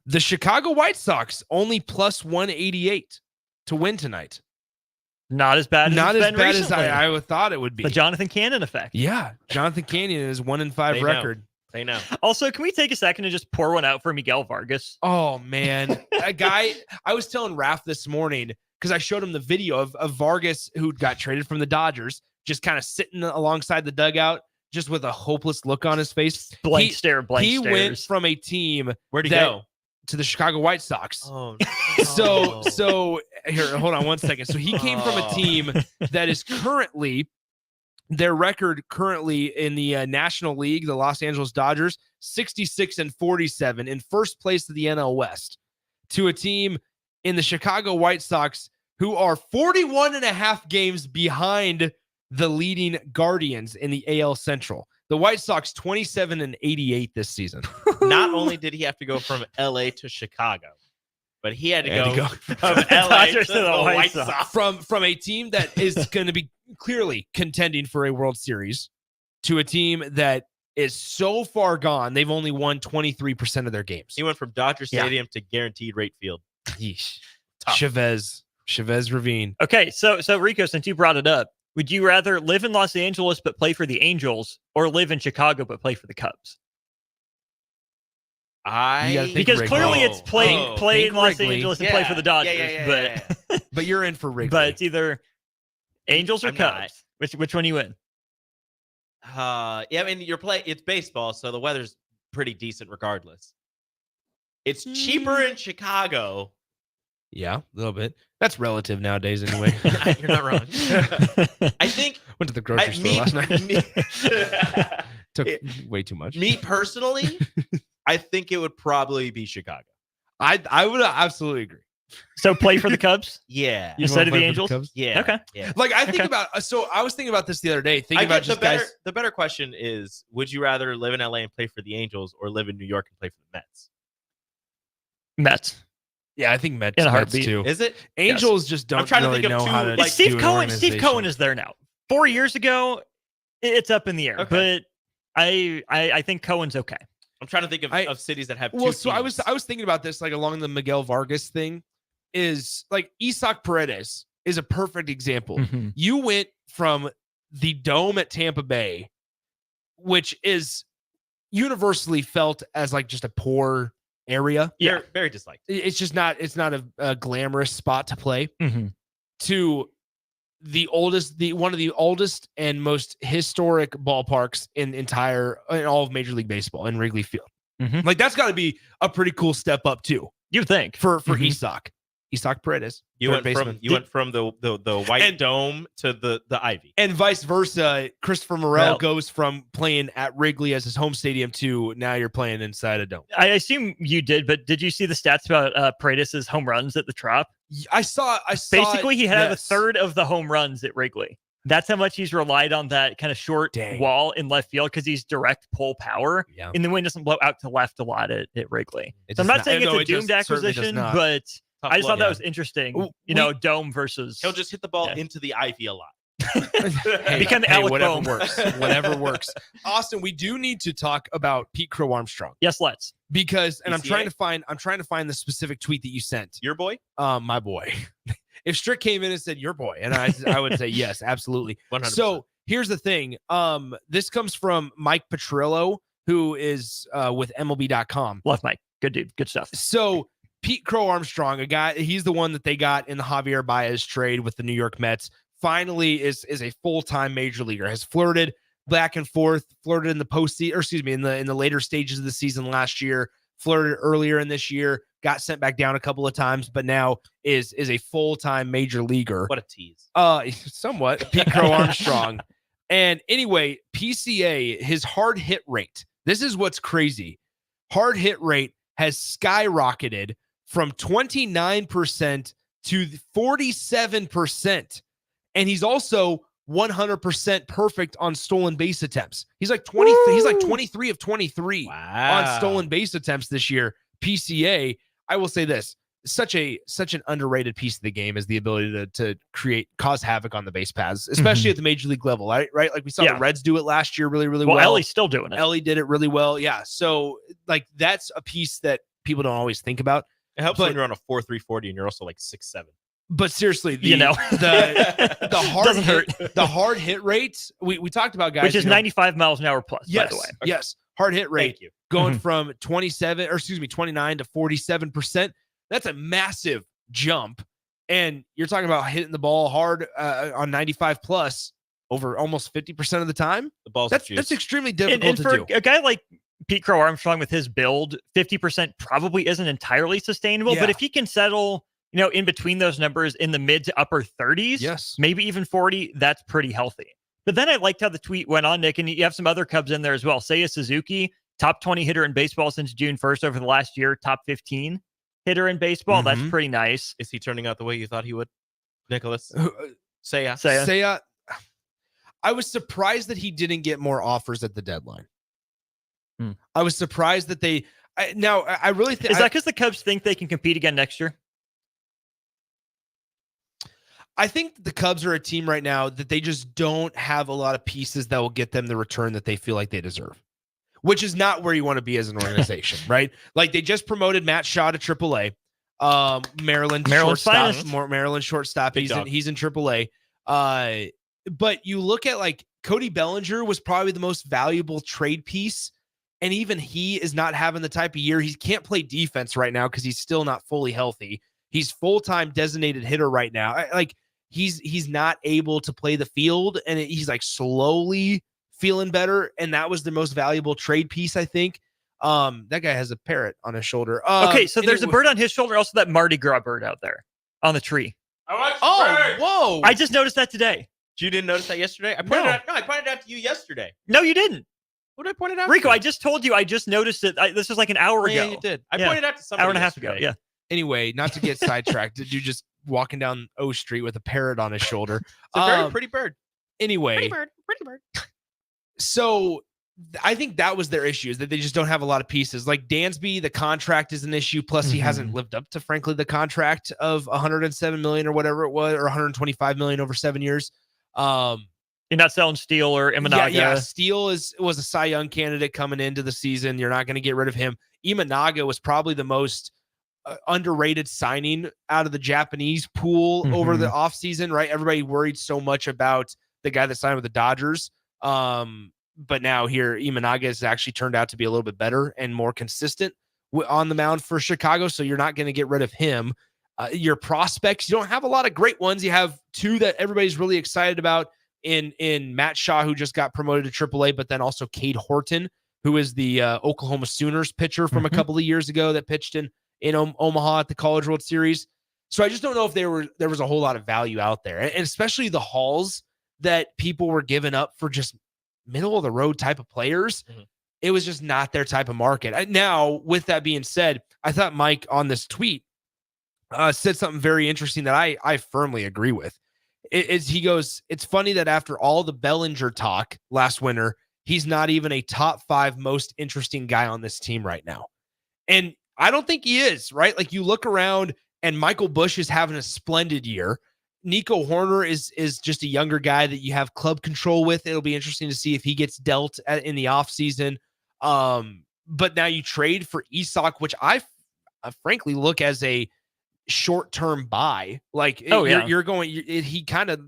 The Chicago White Sox only plus 188 to win tonight. Not as bad. Not as bad recently. as I thought it would be. The Jonathan Cannon effect. Yeah, Jonathan Cannon is 1-5 record. They know. Also, can we take a second and just pour one out for Miguel Vargas? Oh man, a guy. I was telling Raph this morning because I showed him the video of Vargas who got traded from the Dodgers, just kind of sitting alongside the dugout, just with a hopeless look on his face. Blank stare. He went from a team. Where'd he go? To the Chicago White Sox. Oh, no. So here, hold on one second. So he came from a team that is currently, their record currently in the National League, the Los Angeles Dodgers, 66-47 in first place of the NL West, to a team in the Chicago White Sox who are 41.5 games behind the leading Guardians in the AL Central. The White Sox 27-88 this season. Not only did he have to go from LA to Chicago, but he had to go from LA Dodgers to the White Sox. From a team that is going to be clearly contending for a World Series to a team that is so far gone, they've only won 23% of their games. He went from Dodger Stadium to guaranteed rate field. Yeesh. Chavez Ravine. Okay, so Rico, since you brought it up, would you rather live in Los Angeles but play for the Angels, or live in Chicago but play for the Cubs? Because clearly it's play in Los Angeles and play for the Dodgers. But you're in for Wrigley. But it's either Angels or I'm Cubs. Which one you in? I mean, it's baseball, so the weather's pretty decent regardless. It's cheaper in Chicago. Yeah, a little bit. That's relative nowadays anyway. You're not wrong. I think went to the grocery store last night. Took way too much. Me personally, I think it would probably be Chicago. I would absolutely agree. So play for the Cubs? Yeah. Instead of the Angels? Yeah. Okay. Yeah. Like I think about, so I was thinking about this the other day, thinking about just the better question is, would you rather live in LA and play for the Angels or live in New York and play for the Mets? Mets. Yeah, I think Mets, in a Mets heartbeat too. Is it? Angels just don't really know how to. Steve Cohen is there now. 4 years ago, it's up in the air. Okay. But I think Cohen's okay. I'm trying to think of cities that have two Well, so teams. I was thinking about this like along the Miguel Vargas thing. Is like Isaac Paredes is a perfect example. Mm-hmm. You went from the Dome at Tampa Bay, which is universally felt as like just a poor area. Yeah, very disliked. It's just not. It's not a glamorous spot to play. Mm-hmm. To one of the oldest and most historic ballparks in all of Major League Baseball, in Wrigley Field. Mm-hmm. Like that's got to be a pretty cool step up too. You'd think for Isaac Paredes. You went from the white dome to the ivy, and vice versa. Christopher Morel goes from playing at Wrigley as his home stadium to now you're playing inside a dome. I assume you did, but did you see the stats about Paredes' home runs at the Trop? I saw. Basically, he had a third of the home runs at Wrigley. That's how much he's relied on that kind of short wall in left field because he's direct pull power. Yeah. And the wind doesn't blow out to left a lot at Wrigley. So I'm not saying it's a doomed acquisition, but I just thought that was interesting. Dome versus. He'll just hit the ball into the ivy a lot. Become Alec whatever Bohm. works. Whatever works. Austin, we do need to talk about Pete Crow Armstrong. Yes, let's. Because, and PCA? I'm trying to find the specific tweet that you sent. Your boy? My boy. If Strick came in and said your boy, and I would say yes, absolutely. 100%. So here's the thing. This comes from Mike Petrillo, who is with MLB.com. Love Mike. Good dude. Good stuff. So Pete Crow Armstrong, a guy, he's the one that they got in the Javier Baez trade with the New York Mets. Finally is a full-time major leaguer, has flirted back and forth, flirted in the postseason, or excuse me, in the later stages of the season last year, flirted earlier in this year, got sent back down a couple of times, but now is a full-time major leaguer. What a tease. Somewhat. Pete Crow Armstrong. And anyway, PCA, his hard hit rate. This is what's crazy. Hard hit rate has skyrocketed from 29% to 47%. And he's also 100% perfect on stolen base attempts. He's like 20. Woo! He's like 23 of 23 on stolen base attempts this year. PCA, I will say this: such an underrated piece of the game is the ability to cause havoc on the base paths, especially at the major league level. Right? Like we saw the Reds do it last year, really well. Ellie's still doing it. Ellie did it really well. Yeah. So like that's a piece that people don't always think about. It helps when you're on a 4.340 and you're also like 6'7". But seriously, the hard hit rates we talked about, guys, which is 95 miles an hour plus. Yes, by the way. Yes, hard hit rate. Thank you. Going from 29 to 47%. That's a massive jump. And you're talking about hitting the ball hard on 95 plus over almost 50% of the time. The ball's that's extremely difficult and for to do. A guy like Pete Crow Armstrong with his build, 50% probably isn't entirely sustainable. Yeah. But if he can settle, in between those numbers in the mid to upper 30s, yes, maybe even 40, that's pretty healthy. But then I liked how the tweet went on, Nick, and you have some other Cubs in there as well. Seiya Suzuki, top 20 hitter in baseball since June 1st over the last year, top 15 hitter in baseball. That's pretty nice. Is he turning out the way you thought he would? Nicholas. Seiya. Seiya. I was surprised that he didn't get more offers at the deadline. I was surprised that they. I really think. Is that because the Cubs think they can compete again next year? I think the Cubs are a team right now that they just don't have a lot of pieces that will get them the return that they feel like they deserve, which is not where you want to be as an organization, right? Like they just promoted Matt Shaw to AAA. Maryland shortstop. Maryland shortstop. He's in AAA. But you look at like Cody Bellinger was probably the most valuable trade piece. And even he is not having the type of year. He can't play defense right now because he's still not fully healthy. He's full-time designated hitter right now. Like he's not able to play the field, and he's like slowly feeling better. And that was the most valuable trade piece, I think. That guy has a parrot on his shoulder. Okay, so there's a bird on his shoulder, also that Mardi Gras bird out there on the tree. Whoa! I just noticed that today. You didn't notice that yesterday? I pointed it out to you yesterday. No, you didn't. What did I point it out? Rico, to? I just told you. I just noticed it. This was like an hour ago. Yeah, you did. I pointed out to somebody hour and a half ago. Yeah. Anyway, not to get sidetracked, did you just walking down O Street with a parrot on his shoulder? It's a very pretty bird. Anyway, pretty bird. So I think that was their issue, is that they just don't have a lot of pieces. Like Dansby, the contract is an issue. Plus, he hasn't lived up to, frankly, the contract of $107 million or whatever it was, or $125 million over 7 years. You're not selling Steele or Imanaga. Yeah. Steele was a Cy Young candidate coming into the season. You're not going to get rid of him. Imanaga was probably the most underrated signing out of the Japanese pool over the offseason, right? Everybody worried so much about the guy that signed with the Dodgers. But now here, Imanaga has actually turned out to be a little bit better and more consistent on the mound for Chicago. So you're not going to get rid of him. Your prospects, you don't have a lot of great ones. You have two that everybody's really excited about in Matt Shaw, who just got promoted to AAA, but then also Cade Horton, who is the Oklahoma Sooners pitcher from a couple of years ago that pitched in Omaha at the College World Series. So I just don't know if there was a whole lot of value out there, and especially the hauls that people were giving up for just middle of the road type of players. It was just not their type of market. Now, with that being said, I thought Mike on this tweet said something very interesting that I firmly agree with. He goes, it's funny that after all the Bellinger talk last winter, he's not even a top 5 most interesting guy on this team right now. And I don't think he is, right? Like you look around and Michael Busch is having a splendid year. Nico Horner is just a younger guy that you have club control with. It'll be interesting to see if he gets dealt in the offseason. But now you trade for Isak, which I frankly look as a short-term buy. Like you're going, he kind of,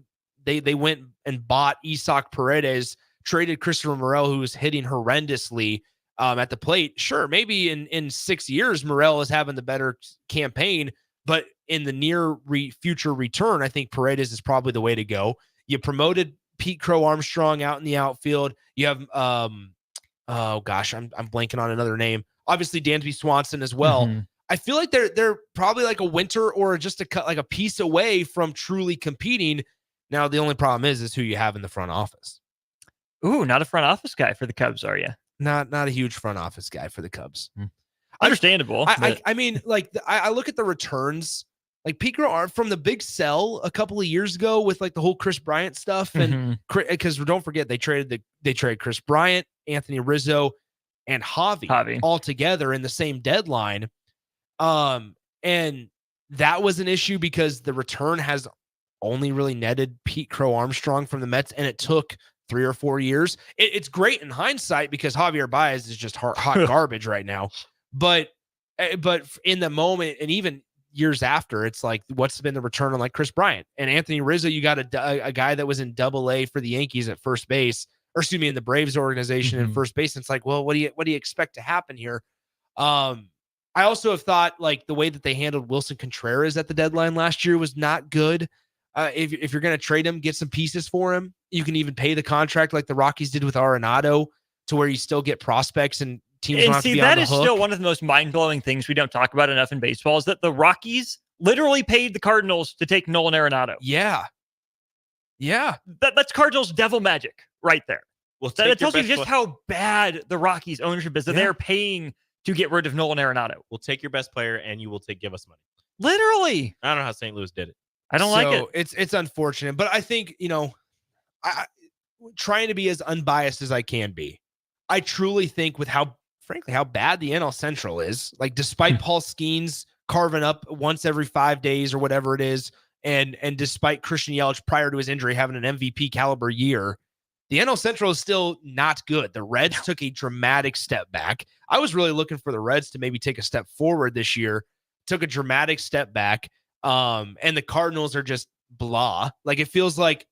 they went and bought Isak Paredes, traded Christopher Morel, who was hitting horrendously at the plate. Sure, maybe in 6 years, Morel is having the better campaign, but in the near future return, I think Paredes is probably the way to go. You promoted Pete Crow Armstrong out in the outfield. You have, oh gosh, I'm blanking on another name. Obviously, Dansby Swanson as well. I feel like they're probably like a winter or just a piece away from truly competing. Now, the only problem is who you have in the front office. Ooh, not a front office guy for the Cubs, are you? Not a huge front office guy for the Cubs. Understandable. I mean, like I look at the returns, like Pete Crow from the big sell a couple of years ago with like the whole Chris Bryant stuff, and because don't forget they traded Chris Bryant, Anthony Rizzo, and Javi all together in the same deadline. And that was an issue because the return has only really netted Pete Crow Armstrong from the Mets, and it took 3 or 4 years. It's great in hindsight because Javier Baez is just hot garbage right now. But in the moment, and even years after, it's like, what's been the return on like Chris Bryant and Anthony Rizzo? You got a guy that was in Double-A for the Yankees at first base, or excuse me, in the Braves organization in first base. And it's like, well, what do you expect to happen here? I also have thought like the way that they handled Wilson Contreras at the deadline last year was not good. If you're going to trade him, get some pieces for him. You can even pay the contract like the Rockies did with Arenado to where you still get prospects and teams don't have to be on the hook. And see, that is still one of the most mind-blowing things we don't talk about enough in baseball is that the Rockies literally paid the Cardinals to take Nolan Arenado. Yeah. That's Cardinals devil magic right there. Well, that tells you just how bad the Rockies ownership is, that they're paying to get rid of Nolan Arenado. We'll take your best player and you will give us money. Literally. I don't know how St. Louis did it. I don't like it. It's unfortunate, but I think, I trying to be as unbiased as I can be. I truly think with how bad the NL Central is, like despite Paul Skeens carving up once every 5 days or whatever it is, and despite Christian Yelich prior to his injury having an MVP caliber year, the NL Central is still not good. The Reds took a dramatic step back. I was really looking for the Reds to maybe take a step forward this year, took a dramatic step back. And the Cardinals are just blah. Like it feels like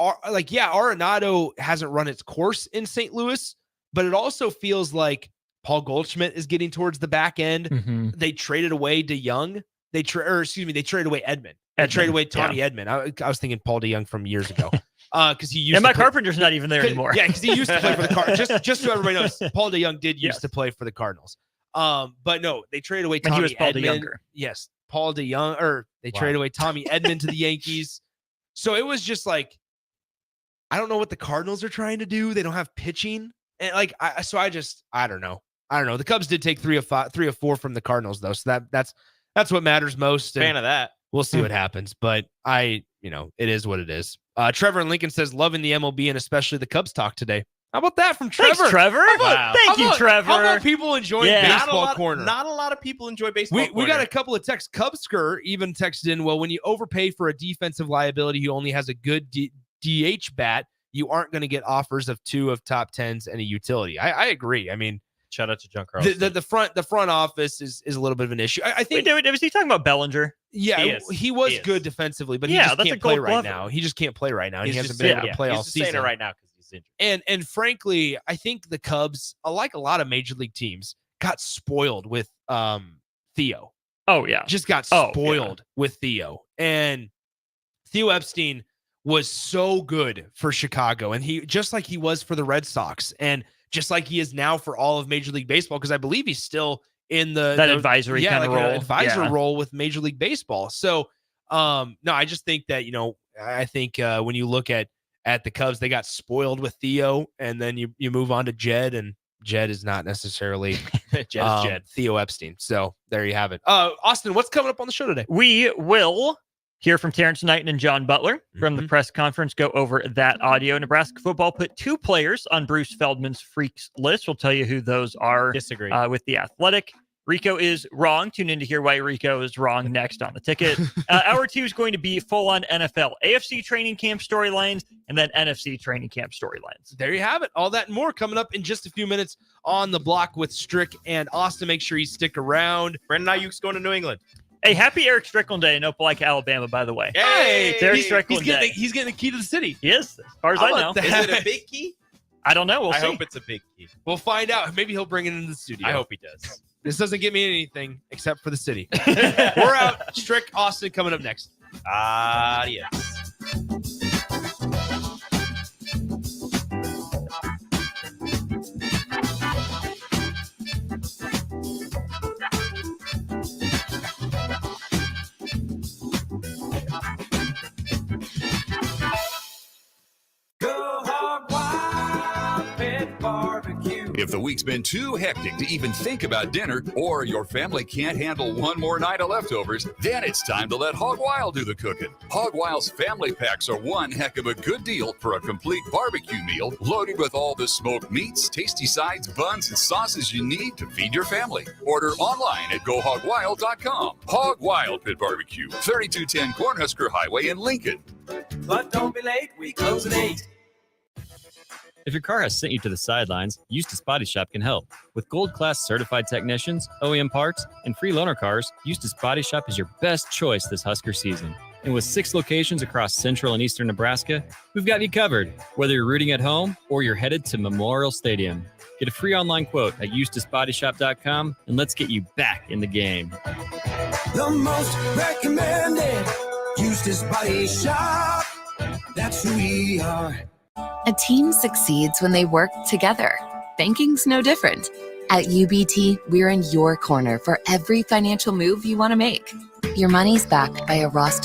Arenado hasn't run its course in St. Louis, but it also feels like Paul Goldschmidt is getting towards the back end. Mm-hmm. They traded away DeYoung. They traded away Edman. They traded away Tommy Edman. I was thinking Paul DeYoung from years ago. Because he used and Mike Carpenter's not even there anymore. Yeah, because he used to play for the Cardinals. Just so everybody knows, Paul DeYoung did used to play for the Cardinals. But no, they traded away Tommy he was Paul Edman. DeYounger. Yes, Paul DeYoung. Or they traded away Tommy Edman to the Yankees. So it was just like, I don't know what the Cardinals are trying to do. They don't have pitching, and I don't know. The Cubs did take 3 of 4 from the Cardinals though, so that's what matters most. Fan of that. We'll see what happens, but it is what it is. Trevor in Lincoln says, loving the MLB and especially the Cubs talk today. How about that from Trevor? Thanks, Trevor. Thank you, Trevor. How about people enjoying Baseball Corner? Not a lot of people enjoy Baseball Corner. We got a couple of texts. Cubsker even texted in, well, when you overpay for a defensive liability who only has a good DH bat, you aren't going to get offers of 2 of top 10s and a utility. I agree. I mean, shout out to John Carlson. The front office is a little bit of an issue. I think. Wait, was he talking about Bellinger? Yeah, he was good defensively, but he just can't play right now. He just can't play right now. He hasn't been able to play all season. He's saying it right now because he's injured. And frankly, I think the Cubs, like a lot of major league teams, got spoiled with Theo. Oh yeah, just got spoiled with Theo. And Theo Epstein was so good for Chicago, and he just like he was for the Red Sox, and just like he is now for all of Major League Baseball, because I believe he's still in the advisory kind of role, advisor role with Major League Baseball. So, no, I just think that I think when you look at the Cubs, they got spoiled with Theo, and then you move on to Jed, and Jed is not necessarily Jed. Theo Epstein. So there you have it. Austin, what's coming up on the show today? We will hear from Terrence Knighton and John Butler from the press conference. Go over that audio. Nebraska football put 2 players on Bruce Feldman's freaks list. We'll tell you who those are. Disagree. With the Athletic. Rico is wrong. Tune in to hear why Rico is wrong next on the ticket. Hour 2 is going to be full-on NFL, AFC training camp storylines, and then NFC training camp storylines. There you have it. All that and more coming up in just a few minutes on the block with Strick and Austin. Make sure you stick around. Brandon Ayuk's going to New England. Hey, happy Eric Strickland Day in Opelika, Alabama, by the way. Hey, it's Eric Strickland Day. He's getting a key to the city. He is, as far as I know. Is it a big key? I don't know. We'll see. I hope it's a big key. We'll find out. Maybe he'll bring it into the studio. I hope he does. This doesn't get me anything except for the city. We're out. Strick, Austin coming up next. Adios. If the week's been too hectic to even think about dinner, or your family can't handle one more night of leftovers, then it's time to let Hog Wild do the cooking. Hog Wild's family packs are one heck of a good deal for a complete barbecue meal loaded with all the smoked meats, tasty sides, buns, and sauces you need to feed your family. Order online at GoHogWild.com. Hog Wild Pit Barbecue, 3210 Cornhusker Highway in Lincoln. But don't be late, we close at 8. If your car has sent you to the sidelines, Eustace Body Shop can help. With gold-class certified technicians, OEM parts, and free loaner cars, Eustace Body Shop is your best choice this Husker season. And with 6 locations across central and eastern Nebraska, we've got you covered, whether you're rooting at home or you're headed to Memorial Stadium. Get a free online quote at EustaceBodyShop.com, and let's get you back in the game. The most recommended Eustace Body Shop. That's who we are. A team succeeds when they work together. Banking's no different. At UBT, we're in your corner for every financial move you want to make. Your money's backed by a roster